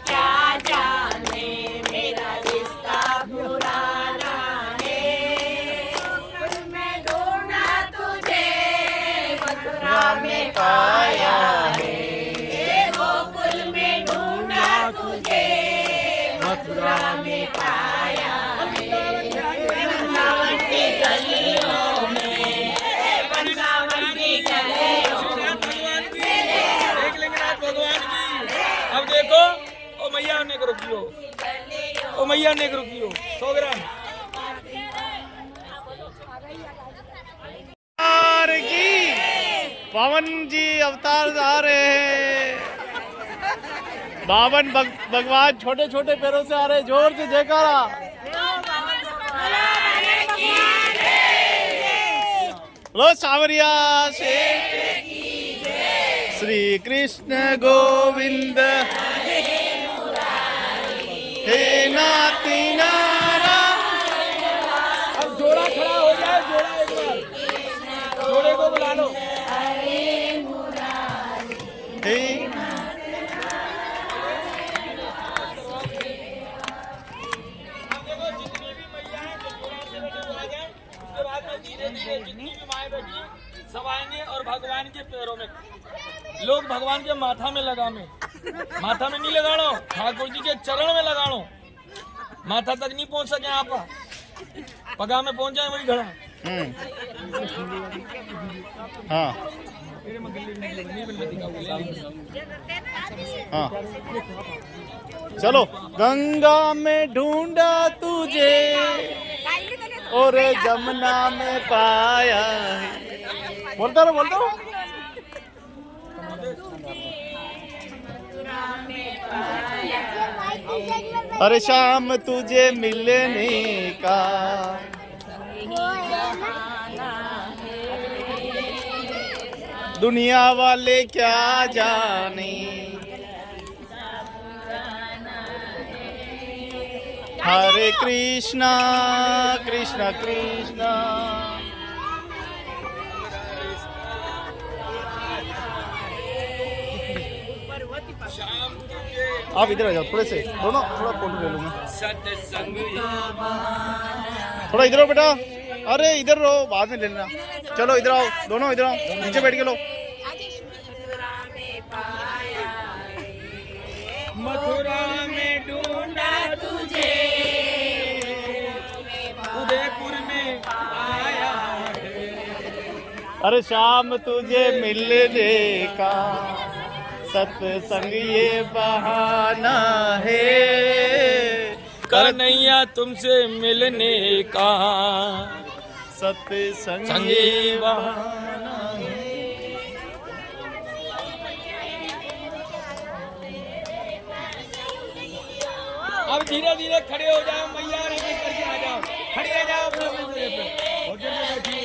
क्या जाने मेरा रिश्ता पुराना है, मैं ढूंढा तुझे मथुरा में पाया है, गोकुल में ढूंढा तुझे मथुरा में पाया है, वृंदावन की गलियों में, वृंदावन की गलियों में।
देख लेंगे नाथ भगवान की। अब देखो ओ मैया ने रुकियो, ओ मैया ने रुकियो 100 ग्राम
की पवन जी अवतार आ रहे हैं। बावन भगवान छोटे छोटे पैरों से आ रहे, जोर से जयकारा। लो सावरिया से श्री कृष्ण गोविंद हे नाथ नारायण।
अब जोड़ा खड़ा हो जाए, जोड़ा एक बार जोड़े को बुला लो।
हे
सब आएंगे और भगवान के पैरों में, लोग भगवान के माथा में लगावे, माथा में नहीं लगाड़ो, ठाकुर जी के चरण में लगाड़ो। माथा तक नहीं पहुंच सके आप, पगा में पहुंच जाए वही घड़ा।
हाँ हाँ चलो। गंगा में ढूंढा तुझे और जमुना में पाया है। बोलता रहो बोलता रहो। अरे शाम तुझे मिलने का दुनिया वाले क्या जाने। हरे कृष्णा कृष्णा कृष्णा। आप इधर आ जाओ थोड़े से, दोनों थोड़ा फोटो ले लूंगा।
सत्संग
थोड़ा इधर आओ बेटा। अरे इधर रहो, बाद में ले लेना। चलो इधर आओ, दोनों इधर आओ, नीचे बैठ के लो।
मथुरा में ढूंढा तुझे, उदयपुर में आया है।
अरे शाम तुझे मिलने का सत्संग ये बहाना है।
कन्हैया तुमसे मिलने का
सत्संग ये बहाना है।
अब धीरे धीरे खड़े हो जाओ, मैया रे करके आ जाओ, खड़े आ जाओ अपने जगह पे। होटल में बैठिए,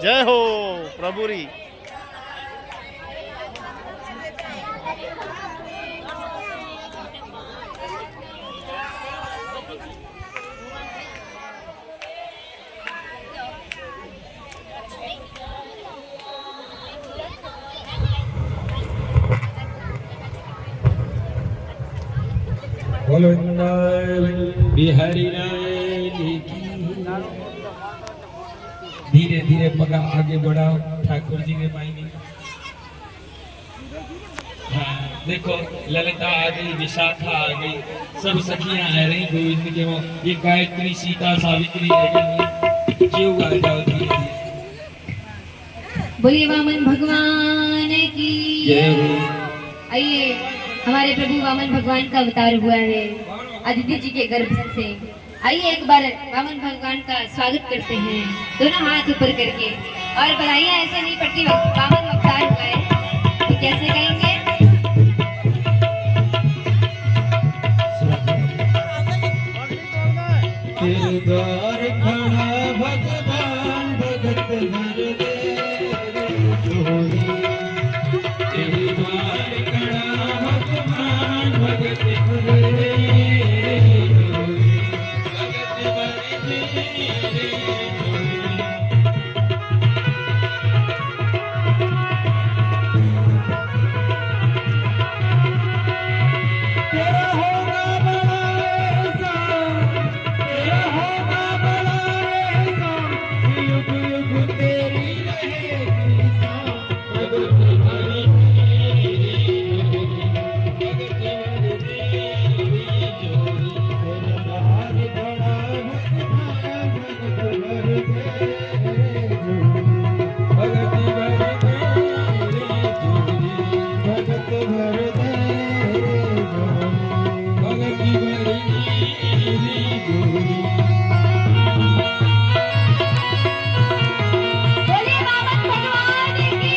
जय हो प्रभुरी।
बोलो बिहारी लाल की। धीरे धीरे पगा आगे बढ़ाओ, ठाकुर जी के मायने। हाँ देखो, ललिता आ गई, विशाखा आ गई, सब सखियां आ रही गोविंद के वो। ये गायत्री, सीता, सावित्री आ गई। क्यों आ जाओ धीरे धीरे।
बोलिए वामन भगवान की
जय हो।
आइए, हमारे प्रभु वामन भगवान का अवतार हुआ है अदिति जी के गर्भ से। आइए एक बार वामन भगवान का स्वागत करते हैं, दोनों हाथ ऊपर करके। और बधाइयाँ ऐसे नहीं पड़ती, वामन अवतार हुआ है तो कैसे गाएंगे?
तेरे द्वार खड़ा भगवान, भगत भर दे जोड़ी। तेरे द्वार खड़ा भगवान, भगत भर दे जोड़ी। भगत भर दे जोड़ी। तेरा होगा बड़ा एहसान, तेरा होगा बड़ा एहसान, युग युग तेरी रहेगी शान। भगत भर तेरी जोड़ी, भगत भर तेरी जोड़ी। तेरा द्वार बड़ा भगवान, भगत भर तेरी जोड़ी। भगत भर तेरी जोड़ी, भगत भर तेरी जोड़ी। भगत भर तेरी जोड़ी।
बोलिए वामन भगवान की।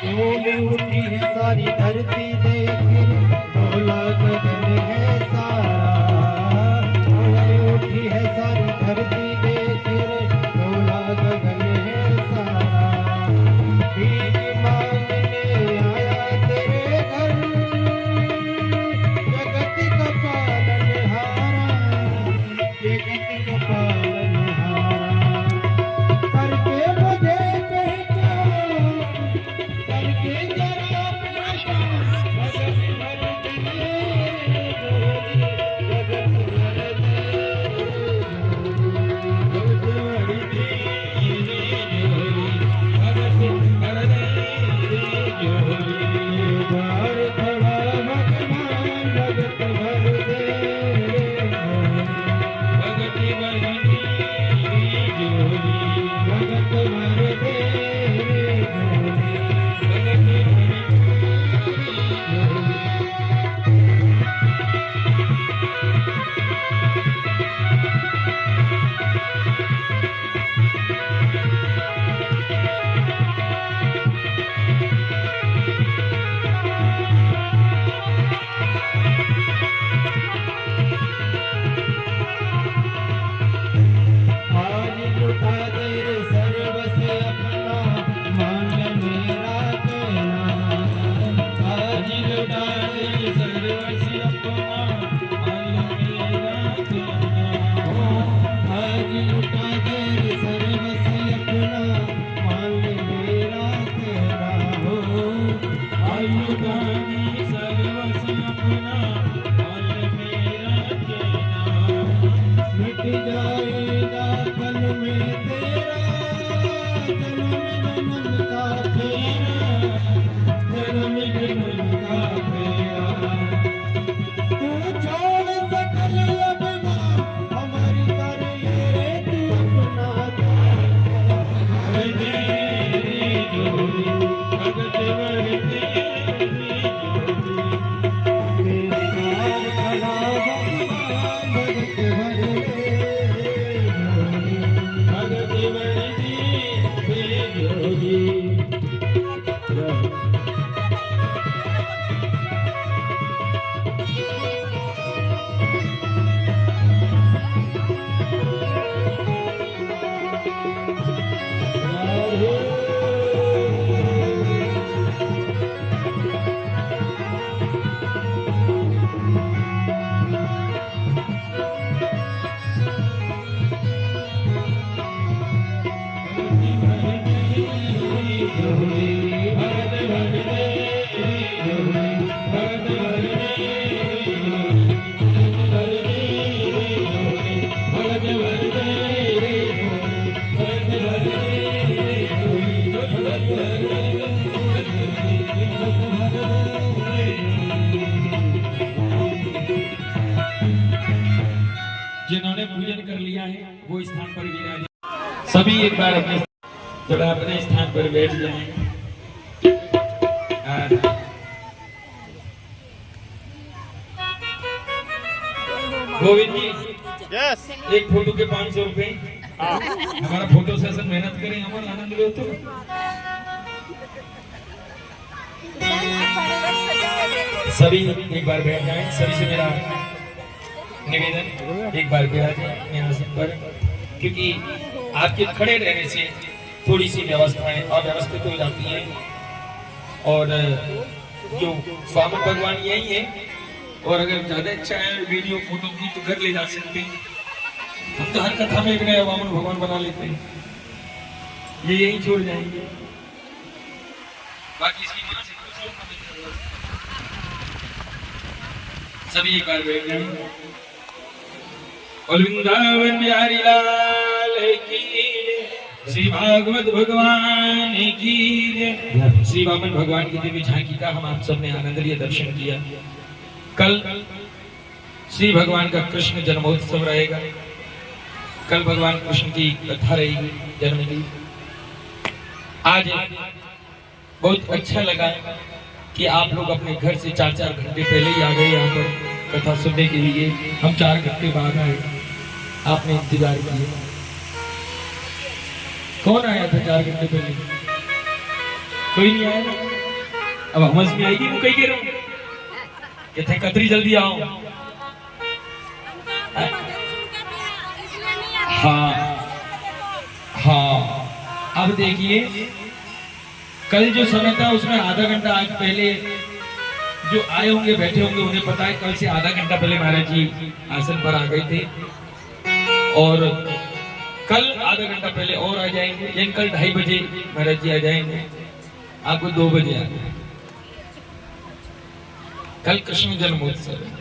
डोल उठी है सारी धरती देख, डोला गगन है सारा। डोल उठी है सारी धरती देख, डोला गगन है सारा। भीख मांगने आया तेरे घर, जगत का पालनहारा, जगत का पालनहारा। करके मुझे पहचान, करके जरा पहचान, भगत आज लुटा दे सर्वस्व अपना मान मेरा कहना, आज लुटा दे सर्वस्व अपना मान मेरा कहना, आज लुटा दे सर्वस्व अपना मान मेरा कहना हो, आज लुटा दे सर्वस्व अपना मान मेरा कहना, मिट जाएगा पल में तेरा जन्म जन्म का फेरा, जन्म जन्म का फेरा, तू छोड़ सकल अपना हमारी कर ले तू अपना तेरी जोड़ी भगत वर तेरी जोड़ी, तेरे साथ खड़ा भगवान भगत वर भगत वर तेरी जोड़ी। जिन्होंने पूजन कर लिया है वो स्थान पर विराजे, सभी एक बार अपने थोड़ा अपने स्थान पर बैठ जाएं। गोविंद जी
यस
एक फोटो के 500 रुपए, हमारा फोटो सेशन मेहनत करें, हमारा आनंद लो तो। सभी एक बार बैठ जाएं, सभी से मेरा निवेदन एक बार बैठ जाएं अपने आसन पर, क्योंकि आपके खड़े रहने से थोड़ी सी व्यवस्थाएं अव्यवस्थित हो जाती हैं, और जो स्वामी भगवान यही है, और अगर ज्यादा इच्छा है वीडियो फोटो की तो घर ले जा सकते हैं। हम तो हर कथा में एक नया वामन भगवान बना लेते हैं, ये यही छोड़ जाएंगे, बाकी इसकी मां से कुछ लोग मदद करो। सभी एक बार बैठ जाएंगे। और वृंदावन बिहारी लाल की जय, श्री भागवत भगवान की जय। श्री वामन भगवान की दिव्य झांकी का हम आप सबने आनंद लिया, दर्शन किया। कल श्री भगवान का कृष्ण जन्मोत्सव रहेगा, कल भगवान कृष्ण की कथा रहेगी जन्म की। आज बहुत अच्छा लगा कि आप लोग अपने घर से 4-4 घंटे पहले ही आ गए यहाँ पर कथा सुनने के लिए। हम 4 घंटे बाद आए, आपने इंतजार किया। कौन आया था 4 घंटे पहले? कोई नहीं आया ना। अब समझ में आएगी वो कही कह रहा हूँ कि थे कतरी जल्दी आओ। हाँ हाँ, अब देखिए कल जो समय था उसमें आधा घंटा आज पहले जो आए होंगे बैठे होंगे उन्हें पता है कल से आधा घंटा पहले महाराज जी आसन पर आ गए थे, और कल आधा घंटा पहले और आ जाएंगे, यानी कल 2:30 बजे महाराज जी आ जाएंगे, आपको 2 बजे आ जाए। कल कृष्ण जन्मोत्सव है,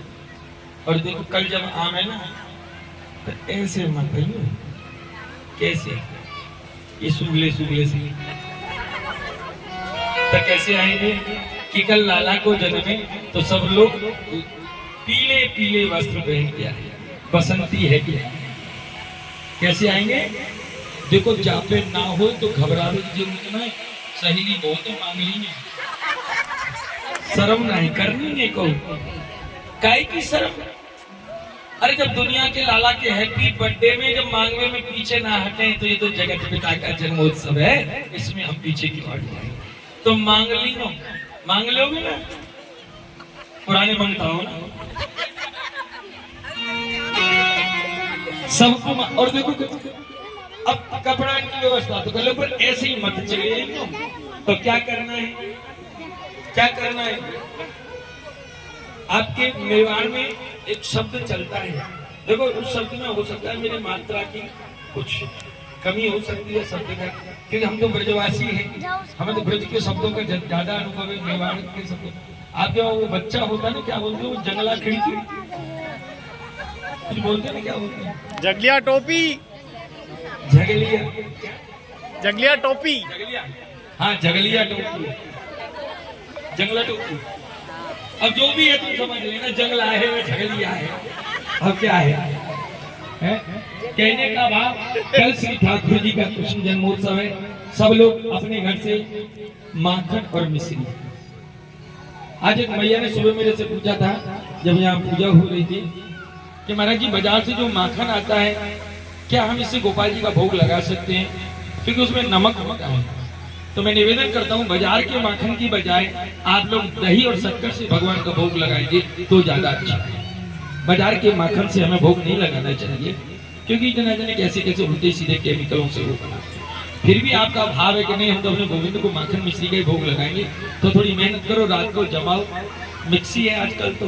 और देखो कल जब आम है ना तो ऐसे मत भइयो, कैसे ये सुगले सुगले से तो कैसे आएंगे कि कल लाला को जन्मे तो सब लोग पीले पीले वस्त्र पहन के आए, बसंती है क्या, कैसे आएंगे? देखो जापे ना हो तो घबराने की जरूरत नहीं, सहेली बहुत है मांग ली, शर्म नहीं करनी है को, काहे की शर्म? अरे जब दुनिया के लाला के हैप्पी बर्थडे में जब मांगने में पीछे ना हटे तो ये तो जगत पिता का जन्मोत्सव है, इसमें हम पीछे क्यों हट जाए? तो मांग लोगे ना, पुराने मांगता हो ना। सबको और देखो अब कपड़ा की व्यवस्था तो कर लो, पर ऐसे ही मत चले तो क्या करना है, क्या करना है? आपके मेवाड़ में एक शब्द चलता है, देखो उस शब्द में हो सकता है मेरी मात्रा की कुछ कमी हो सकती है शब्द का, क्योंकि हम तो ब्रजवासी हैं, हमें तो ब्रज के शब्दों का ज्यादा अनुभव है, मेवाड़ के शब्द। आप जो वो बच्चा होता है ना, क्या बोलते हैं वो जंगला खिड़की कुछ बोलते हैं ना, क्या बोलते हैं?
जगलिया टोपी,
झगलिया,
जगलिया टोपी,
जगलिया, हाँ जगलिया टोपी, जंगला टोपी। अब जो भी है तुम समझ लेना, जंगला है या झगलिया है, अब क्या है? कहने का भाव, कल श्री ठाकुर जी का कृष्ण जन्मोत्सव है, सब लोग अपने घर से माखन और मिश्री। आज एक मैया ने सुबह मेरे से पूछा था जब यहाँ पूजा हो रही थी कि महाराज जी बाजार से जो माखन आता है क्या हम इसे गोपाल जी का भोग लगा सकते हैं, क्योंकि उसमें नमक होता है। तो मैं निवेदन करता हूँ बाजार के माखन की बजाय आप लोग दही और शक्कर से भगवान का भोग लगाएंगे तो ज्यादा अच्छा है। बाजार के माखन से हमें भोग नहीं लगाना चाहिए, क्योंकि इतना जाने कैसे कैसे उल्टे सीधे केमिकलों से वो बनाते हैं। फिर भी आपका भाव है कि नहीं हम तो अपने गोविंद को माखन मिश्री का ही भोग लगाएंगे, तो थोड़ी मेहनत करो, रात को जमाओ। मिक्सी है आजकल, तो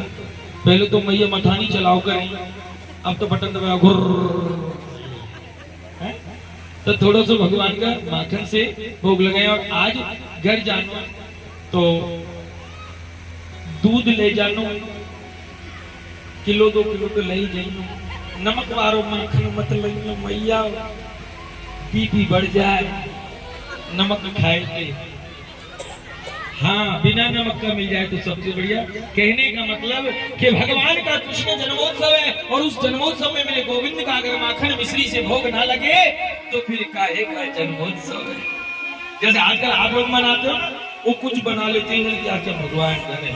पहले तो मैया मथानी चलाओ करें, अब तो बटन दबाओ घुर्र, तो थोड़ा सा भगवान का माखन से भोग लगाए। और आज घर जानो तो दूध ले जानो, किलो 2 किलो तो ले जाइए, नमक वारो माखन मत ले मैया, बीपी बढ़ जाए, नमक खाए थे। हाँ बिना नमक का मिल जाए तो सबसे बढ़िया। कहने का मतलब कि भगवान का कृष्ण जन्मोत्सव है और उस जन्मोत्सव में मेरे गोविंद का अगर माखन मिश्री से भोग ना लगे तो फिर काहे का जन्मोत्सव है। जैसे आजकल आप लोग मनाते हो ना, वो कुछ बना लेते हैं कि आजकल भगवान करे।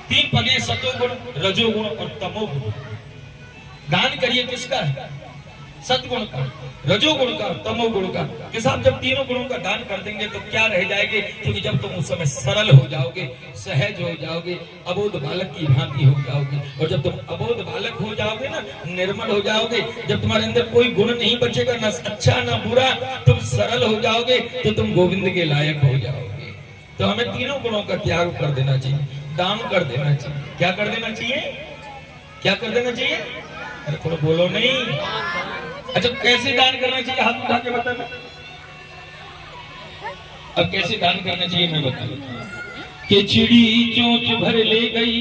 3 पगे सतोगुण, रजोगुण और तमोगुण। दान करिए किसका? सतगुण का, रजोगुण का, तमोगुण का। कि साहब जब तीनों गुणों का दान कर देंगे तो क्या रह जाएंगे? क्योंकि जब तुम उस समय सरल हो जाओगे, सहज हो जाओगे, अबोध बालक की भांति हो जाओगे। और जब तुम अबोध बालक हो जाओगे ना, निर्मल हो जाओगे, जब तुम्हारे अंदर कोई गुण नहीं बचेगा, ना अच्छा ना बुरा, तुम सरल हो जाओगे तो तुम गोविंद के लायक हो जाओगे। तो हमें तीनों गुणों का त्याग कर देना चाहिए, दान कर देना चाहिए। क्या कर देना चाहिए? क्या कर देना चाहिए? अरे थोड़ा बोलो नहीं। अच्छा कैसे दान करना चाहिए? हाथ उठा के बताना। अब कैसे दान करना चाहिए मैं बता देता। कि चिड़ी चोंच भर ले गई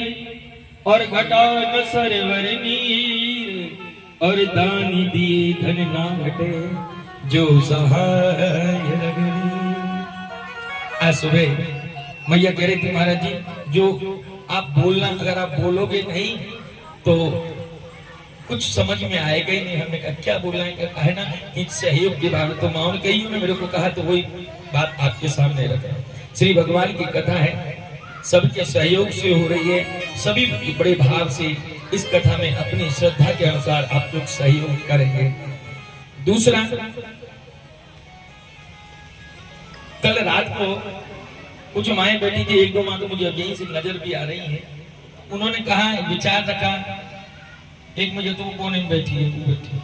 और घटा न सरवर नीर, और दानी दी धन ना घटे जो सहाय लगनी। आज सुबह मैया कह रही थी महाराज जी, जो आप बोलना, अगर आप बोलोगे नहीं तो कुछ समझ में आएगा ही नहीं। हमने कहा क्या बोलना है ना, कि सहयोग की बात तो माँ ने कही, उन्होंने मेरे को कहा तो वही बात आपके सामने रखा। श्री भगवान की कथा है, सबके सहयोग से हो रही है, सभी बड़े भाव से इस कथा में अपनी श्रद्धा के अनुसार आप लोग सहयोग करेंगे। दूसरा, कल रात को कुछ माएँ बैठी थी, 1-2 माँ तो मुझे यहीं से नजर भी आ रही है। उन्होंने कहा, विचार रखा, एक मुझे तो कोने में बैठी है, बैठी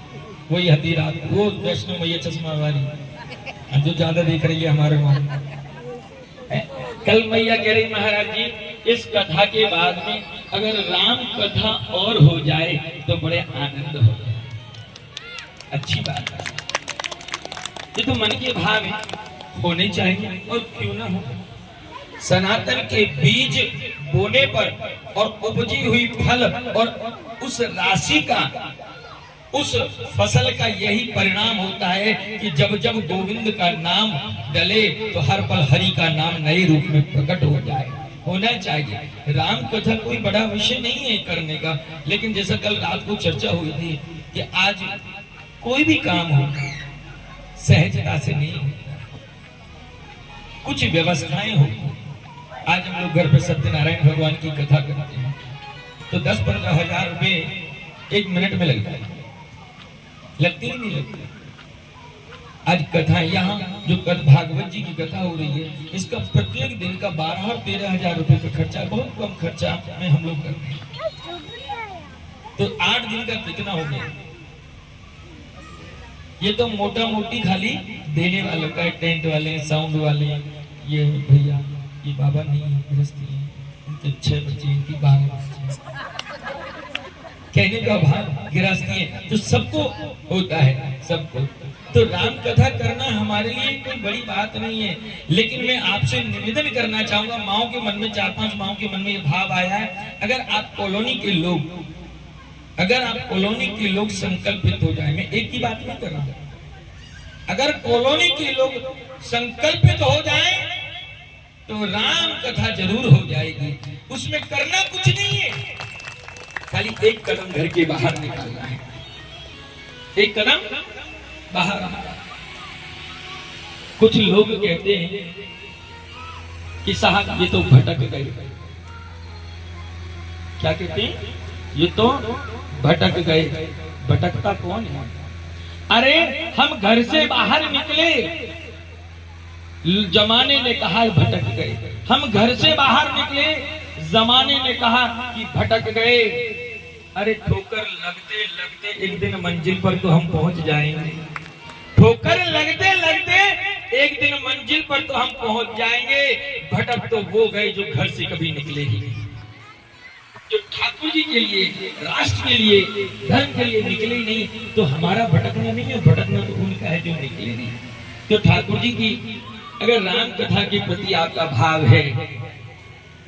वही हती रात, वो वैष्णो मैया चश्मा वाली जो ज्यादा देख रही है हमारे वहां। कल मैया कह रही महाराज जी, इस कथा के बाद में अगर राम कथा और हो जाए तो बड़े आनंद हो जाए। अच्छी बात है, ये तो मन के भाव है, होने चाहिए और क्यों ना हो। सनातन के बीज बोने पर और उपजी हुई फल और उस राशि का, उस फसल का यही परिणाम होता है कि जब जब गोविंद का नाम डले तो हर पल हरि का नाम नए रूप में प्रकट हो जाए। होना चाहिए। राम कथा कोई बड़ा विषय नहीं है करने का, लेकिन जैसा कल रात को चर्चा हुई थी कि आज कोई भी काम हो सहजता से नहीं होता, कुछ व्यवस्थाएं हो। आज हम लोग घर पे सत्यनारायण भगवान की कथा करते हैं तो 10-15 हजार रुपए 1 मिनट में लगता है, लगती ही नहीं लगती। आज कथा यहाँ जो भागवत जी की कथा हो रही है, इसका प्रत्येक दिन का 12 और 13 हजार रुपए का खर्चा, बहुत कम खर्चा में हम लोग करते हैं। तो 8 दिन का कितना हो गया? ये तो मोटा मोटी खाली देने वालों का, टेंट वाले, साउंड वाले, ये भैया, ये बाबा नहीं है, गृहस्थी है, इनके 6 बच्चे, इनकी 12 बच्चे, कहने का भाव गृहस्थी है, तो सबको होता है, सबको। तो राम कथा करना हमारे लिए कोई बड़ी बात नहीं है, लेकिन मैं आपसे निवेदन करना चाहूंगा, माओ के मन में, 4-5 माओ के मन में ये भाव आया है, अगर आप कॉलोनी के लोग संकल्पित हो जाए, मैं एक की बात नहीं कर रहा हूं, अगर कॉलोनी के लोग संकल्पित हो जाए तो राम कथा जरूर हो जाएगी। उसमें करना कुछ नहीं है, खाली एक कदम घर के बाहर निकालना है, एक कदम बाहर। कुछ लोग कहते हैं कि साहब ये तो भटक गए, क्या कहते हैं, ये तो भटक गए। भटकता कौन है? अरे हम घर से बाहर निकले, जमाने ने कहा भटक गए, हम घर से बाहर निकले, जमाने ने कहा कि भटक गए। अरे ठोकर लगते लगते एक दिन मंजिल पर तो हम पहुंच जाएंगे, ठोकर लगते लगते एक दिन मंजिल पर तो हम पहुंच जाएंगे। भटक तो वो गए जो घर से कभी निकले ही नहीं, जो ठाकुर जी के लिए, राष्ट्र के लिए, धर्म के लिए निकले ही नहीं। तो हमारा भटकना नहीं है, भटकना तो उनका है जो निकले नहीं। तो ठाकुर जी की अगर राम कथा के प्रति आपका भाव है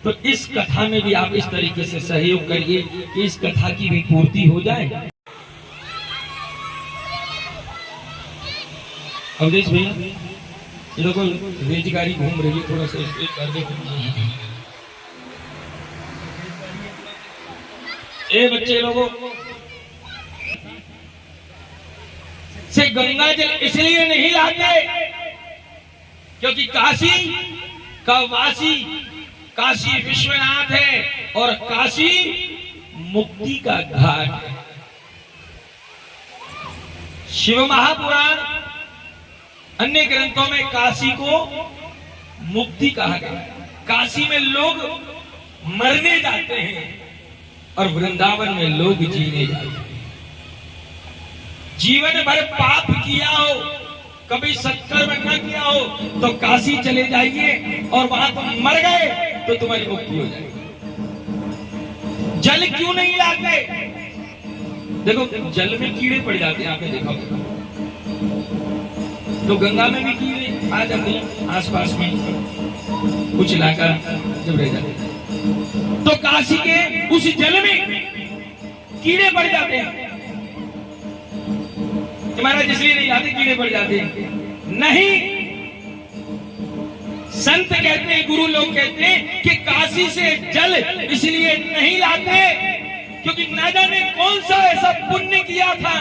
तो इस कथा में भी आप इस तरीके से सहयोग करिए कि इस कथा की भी पूर्ति हो जाए। अवधेश भैया, ये लोग रेलगाड़ी घूम रही है, थोड़ा सा कर दे। ए बच्चे लोगों से गंगा जल इसलिए नहीं लाते क्योंकि काशी का वासी काशी विश्वनाथ है और काशी मुक्ति का घाट है। शिव महापुराण अन्य ग्रंथों में काशी को मुक्ति कहा गया। काशी में लोग मरने जाते हैं और वृंदावन में लोग जीने जाते हैं। जीवन भर पाप किया हो, कभी सत्कर्म न किया हो तो काशी चले जाइए और वहां तुम मर गए तो तुम्हारी मुक्ति हो जाएगी। जल क्यों नहीं लाते? देखो जल में कीड़े पड़ जाते हैं, आपने देखा होगा। तो गंगा में भी कीड़े आ जाते हैं आसपास में, कुछ इलाका जब रह जाते हैं तो काशी के उस जल में कीड़े पड़ जाते हैं। महाराज इसलिए नहीं लाते, कीड़े पड़ जाते हैं। नहीं, संत कहते हैं, गुरु लोग कहते हैं कि काशी से जल इसलिए नहीं लाते क्योंकि न जाने कौन सा ऐसा पुण्य किया था,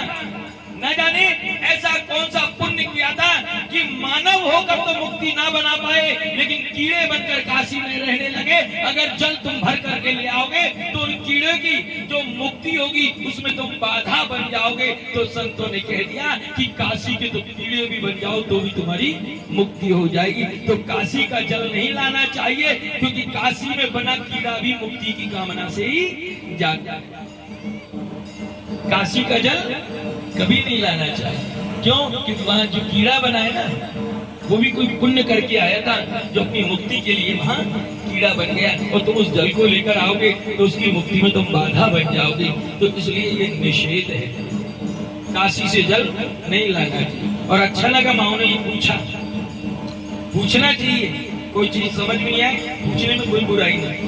न जाने ऐसा कौन सा पुण्य किया था कि मानव होकर तो मुक्ति ना बना पाए लेकिन कीड़े बनकर काशी में रहने लगे। अगर जल तुम भर करके ले आओगे तो उन कीड़ों की जो मुक्ति होगी उसमें तुम बाधा बन जाओगे। तो संतों ने कह दिया कि काशी के तो कीड़े भी बन जाओ तो भी तुम्हारी मुक्ति हो जाएगी। तो काशी का जल नहीं लाना चाहिए क्योंकि काशी में बना कीड़ा भी मुक्ति की कामना से ही जाता है। काशी का जल कभी नहीं लाना चाहिए। क्यों? क्योंकि वहां जो कीड़ा बना है ना वो भी कोई पुण्य करके आया था जो अपनी मुक्ति के लिए वहां कीड़ा बन गया और तुम उस जल को लेकर आओगे तो उसकी मुक्ति में तुम बाधा बन जाओगे। तो इसलिए ये निषेध है, काशी से जल नहीं लाना चाहिए। और अच्छा लगा माओ ने ये पूछा, पूछना चाहिए, कोई चीज समझ में नहीं आए पूछने में कोई बुराई नहीं।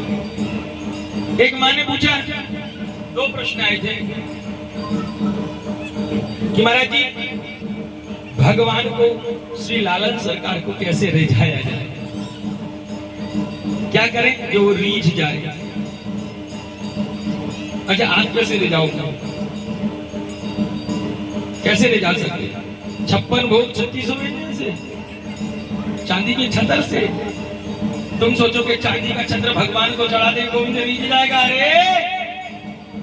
एक माँ ने पूछा, 2 प्रश्न आए थे कि महाराज जी भगवान को, श्री लालन सरकार को कैसे रिझाया जाए, क्या करें जो वो रीझ जाए। अच्छा आप कैसे रिझाओगे, कैसे रिझा सकते? 56 भोग 3600 महीने से, चांदी के छतर से। तुम सोचो कि चांदी का छत्र भगवान को चढ़ा दे गोविंद रीझ जाएगा? अरे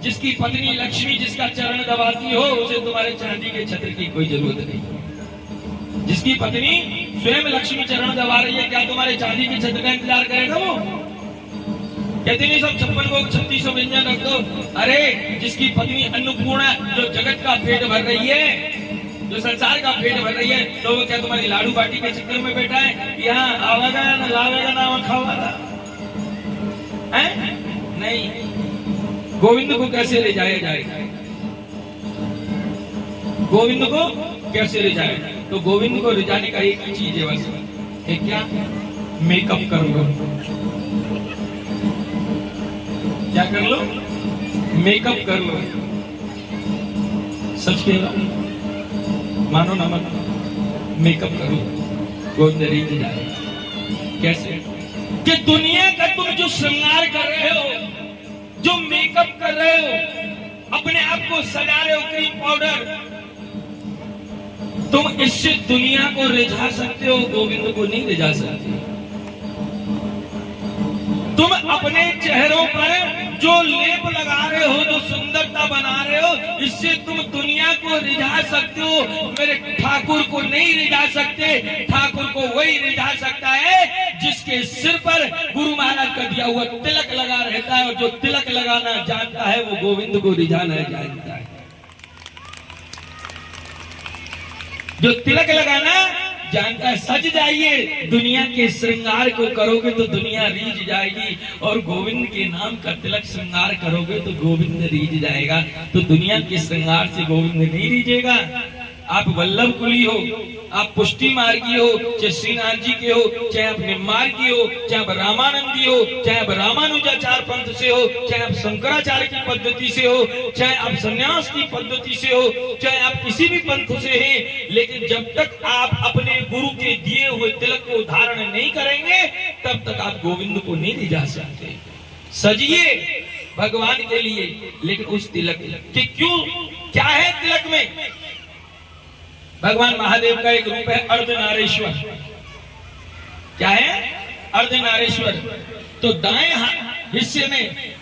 जिसकी पत्नी लक्ष्मी जिसका चरण दबाती हो उसे तुम्हारे चांदी के छत्र की कोई जरूरत नहीं। जिसकी पत्नी स्वयं लक्ष्मी चरण दबा रही है, क्या तुम्हारे चांदी के छत्र का इंतजार करेगा वो? कहते नहीं सब 56 भोग 3600 व्यंजन रख दो। अरे जिसकी पत्नी अन्नपूर्णा जो जगत का पेट भर रही है, जो संसार का पेट भर रही है, तो वो क्या तुम्हारी लाडू बाटी के चक्कर में बैठा है? यहाँ आवागा ना लावेगा ना खावागा है? नहीं। गोविंद को कैसे ले जाया जाएगा? गोविंद को कैसे ले जाएगा? तो गोविंद को ले जाने का एक ही चीज है बस, एक क्या? मेकअप कर लो। क्या कर लो? मेकअप कर लो। सच कह रहा हूं, मानो ना मानो, मेकअप करो, गोविंद रीत जाए। कैसे? कि दुनिया का तुम जो श्रृंगार कर रहे हो, जो मेकअप कर रहे हो, अपने आप को सजा रहे हो क्रीम पाउडर, तुम इससे दुनिया को रिझा सकते हो, गोविंद को नहीं रिझा सकते। तुम अपने चेहरों पर जो लेप लगा रहे हो, जो सुंदरता बना रहे हो, इससे तुम दुनिया को रिझा सकते हो, मेरे ठाकुर को नहीं रिझा सकते। ठाकुर को वही रिझा सकता है जिसके सिर पर गुरु महाराज का दिया हुआ तिलक लगा रहता है, और जो तिलक लगाना जानता है वो गोविंद को रिझाना जानता है। जो तिलक लगाना जानता है। सज जाइए, दुनिया के श्रृंगार को करोगे तो दुनिया रीझ जाएगी, और गोविंद के नाम का तिलक श्रृंगार करोगे तो गोविंद रीझ जाएगा। तो दुनिया के श्रृंगार से गोविंद नहीं रीझेगा। आप वल्लभ कुली हो, आप पुष्टि मार्गी हो, चाहे श्रीनाथ जी के हो, चाहे आप निम्मार्गी हो, चाहे आप रामानंदी हो, चाहे आप रामानुजाचार पंथ से हो, चाहे आप शंकराचार्य की पद्धति से हो, चाहे आप संन्यास की पद्धति से हो, चाहे आप किसी भी पंथ से हैं, लेकिन जब तक आप अपने गुरु के दिए हुए तिलक को धारण नहीं करेंगे, तब तक आप गोविंद को नहीं ले जा सकते। सजिए भगवान के लिए, लेकिन उस तिलक के क्यों, क्या है तिलक में? भगवान महादेव का एक रूप है अर्धनारेश्वर। क्या है? अर्धनारेश्वर। तो दाएं हिस्से में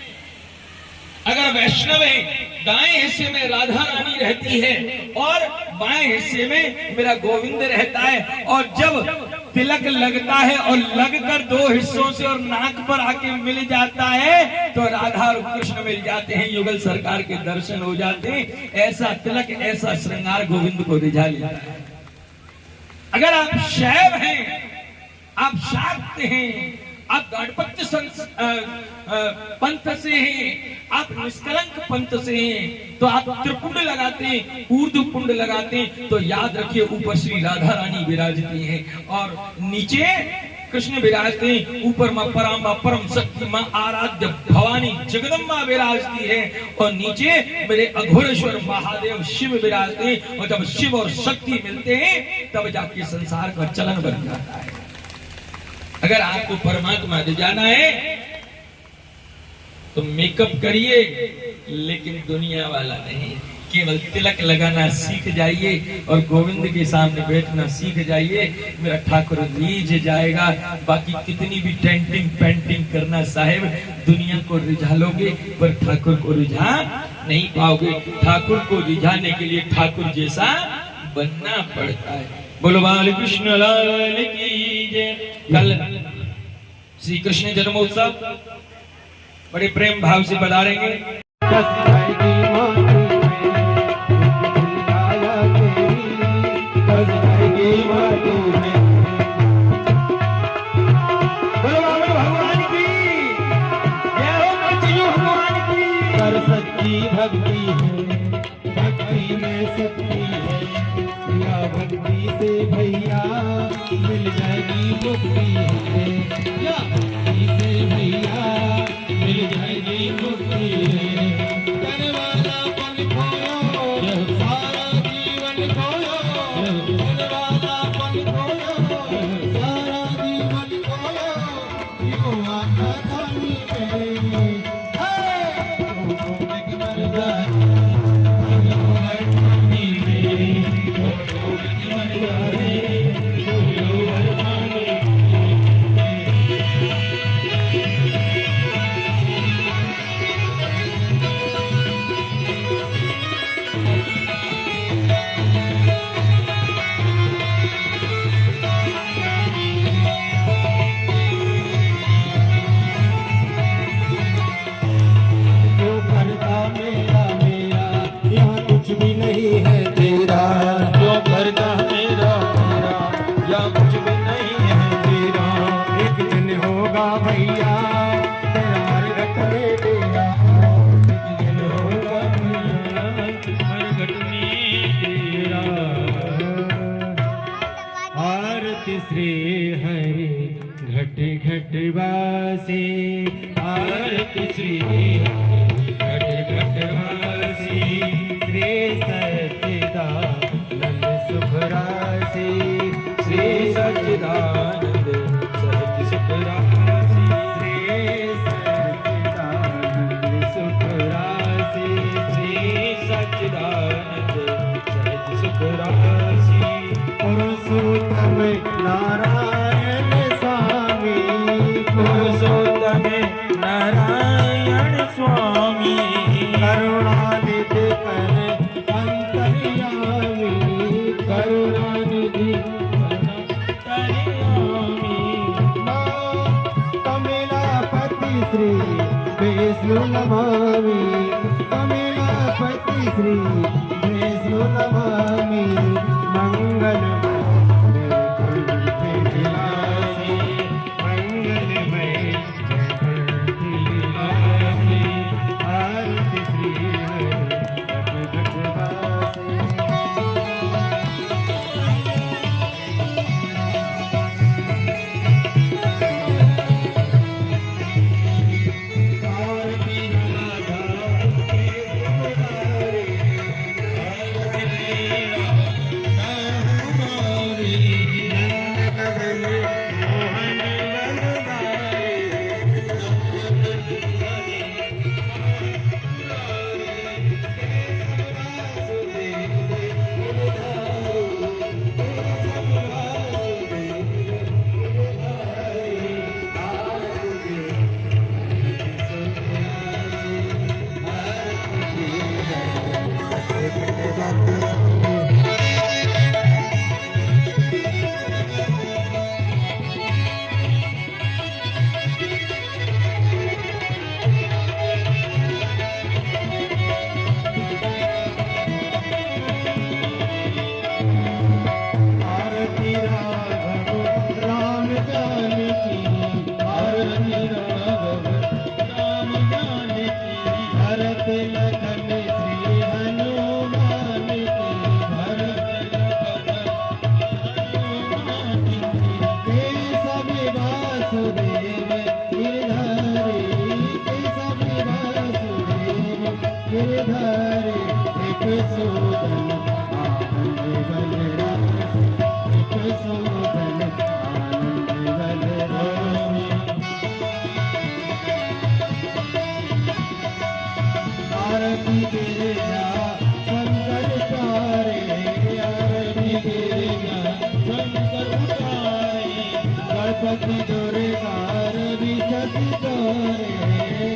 अगर वैष्णव है, दाएं हिस्से में राधा रानी रहती है और बाएं हिस्से में मेरा गोविंद रहता है। और जब तिलक लगता है और लगकर दो हिस्सों से और नाक पर आके मिल जाता है, तो राधा और कृष्ण मिल जाते हैं, युगल सरकार के दर्शन हो जाते हैं। ऐसा तिलक, ऐसा श्रृंगार गोविंद को रिझा लेता है। अगर आप शैव हैं, आप शाक्त हैं, आप गणपत्य पंथ से हैं, आप निष्कलंक पंथ से हैं, तो आप त्रिपुंड लगाते हैं, ऊर्ध्व पुंड लगाते हैं, तो याद रखिए ऊपर श्री राधा रानी विराजती हैं और नीचे कृष्ण विराजते हैं। ऊपर मां पराम्बा परम शक्ति मां आराध्य भवानी जगदम्बा विराजती है, और नीचे मेरे अघोरेश्वर महादेव शिव विराजते हैं। और जब शिव और शक्ति मिलते हैं, तब जाके संसार का चलन बन जाता है। अगर आपको परमात्मा ले जाना है तो मेकअप करिए, लेकिन दुनिया वाला नहीं। केवल तिलक लगाना सीख जाइए और गोविंद के सामने बैठना सीख जाइए, मेरा ठाकुर रीझ जाएगा। बाकी कितनी भी टेंटिंग पेंटिंग करना साहेब, दुनिया को रिझा लोगे पर ठाकुर को रिझा नहीं पाओगे। ठाकुर को रिझाने के लिए ठाकुर जैसा बनना पड़ता है। बोलो बाल कृष्ण लाल की जय। कल श्री कृष्ण जन्मोत्सव बड़े प्रेम भाव से पधारेंगे।
सच्ची भक्ति है, भक्ति में शक्ति है, या भक्ति से भैया मिल जाएगी मुक्ति है, या भक्ति से भैया मिल जाएगी मुक्ति है। करने वाला पन खोयो, सारा जीवन खोयो, करने वाला पन खोयो, सारा जीवन खोयो, युवा कथनी पे श्री हरि घट घट वासी, आरती श्री घट घट वासी, श्री सच्चिदानंद सुख राशि,
श्री सच्चिदानंद सहज सुख राशि,
श्री सच्चिदानंद सुख राशि,
श्री सच्चिदानंद सहज सुख राशि,
पुरुषोत्तम नारायण स्वामी,
पुरुषोत्तम नारायण स्वामी,
करुणानिधि कर अंतर्यामी, करुणानिधि
अंतर्यामी,
कमलापति श्री विष्णु नमामि, कमलापति श्री विष्णु नमामि, मंगलमय आरती श्री घट घट वासी। आरती राघव राम जानकी, आरती राघव राम जानकी, भरत लखन श्री हनुमान की, भरत लखन केशव वासुदेव गिरधारी, केशव वासुदेव गिरधारी, एक सूदन आनंद बलराम, एक सूदन आनंद बलराम, आरती गिरिजा शंकर तारे, आरती गिरिजा शंकर तारे, गणपति दुर्गा रवि शशि तोरे,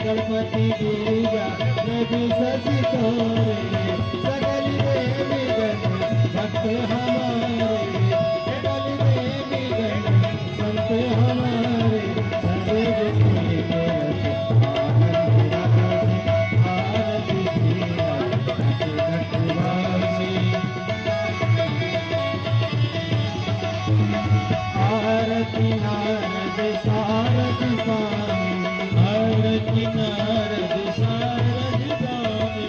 गणपति गिरिजा रवि शशि तोरे, सकल देवी गण भक्त हमारे, सकल देवी गण संत हमारे, सर्व जितने के रस आनंद राशि, आरती श्री घट घट वासी, आरती नारद सारद स्वामी, आरती नारद सारद स्वामी,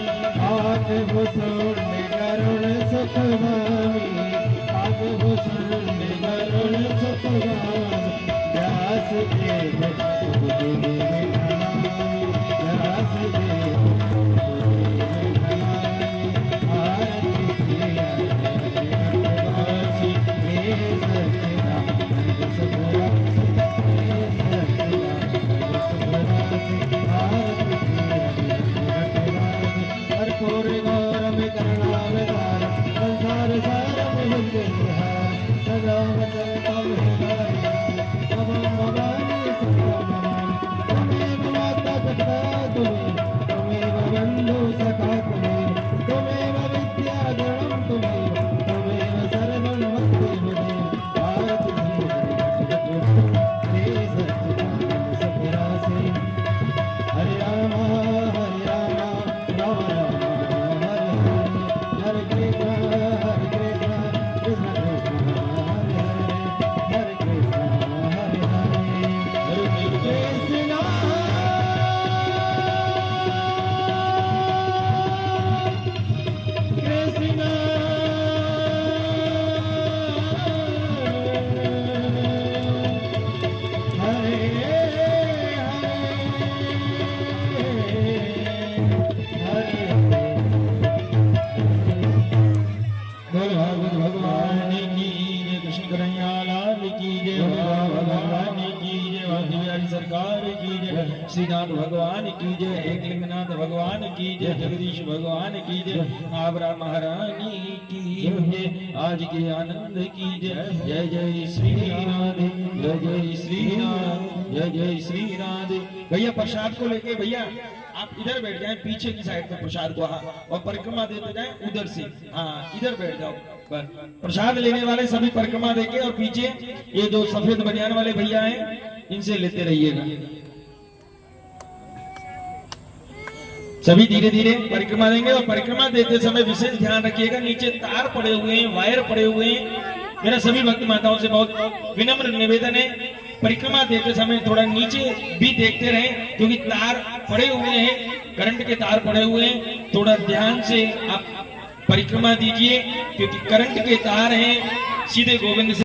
आठ भूषण करुण सुख स्वामी, आठ भूषण करुण सुख स्वामी, व्यास देव सुखदेव नमामि, व्यास देव सुखदेव नमामि, आरती श्री घट वासी, हे सच्चिदानंद सुख राशि, हे सच्चिदानंद सुख राशि, आरती श्री घट वासी, कर्पूर गौरम करुणावतारम, संसार
काशीनाथ भगवान की जय, एकलिंगनाथ भगवान की जय, जगदीश भगवान की जय, आबरा महारानी की जय, आज के आनंद की जय। जय जय श्री राधे, जय जय श्री राधे, जय जय श्री राधे। भैया प्रसाद को लेके भैया आप इधर बैठ जाएं, पीछे की साइड में प्रसाद को, हाँ, और परिक्रमा देते जाएं उधर से, हाँ इधर बैठ जाओ। प्रसाद लेने वाले सभी परिक्रमा देके, और पीछे ये जो सफेद बनियान वाले भैया हैं इनसे लेते रहिएगा। सभी धीरे धीरे परिक्रमा देंगे, और परिक्रमा देते समय विशेष ध्यान रखिएगा, नीचे तार पड़े हुए हैं, वायर पड़े हुए हैं। मेरा सभी भक्त माताओं से बहुत विनम्र निवेदन है, परिक्रमा देते समय थोड़ा नीचे भी देखते रहें, क्योंकि तार पड़े हुए हैं, करंट के तार पड़े हुए हैं। थोड़ा ध्यान से आप परिक्रमा दीजिए, क्योंकि करंट के तार हैं, सीधे गोविंद से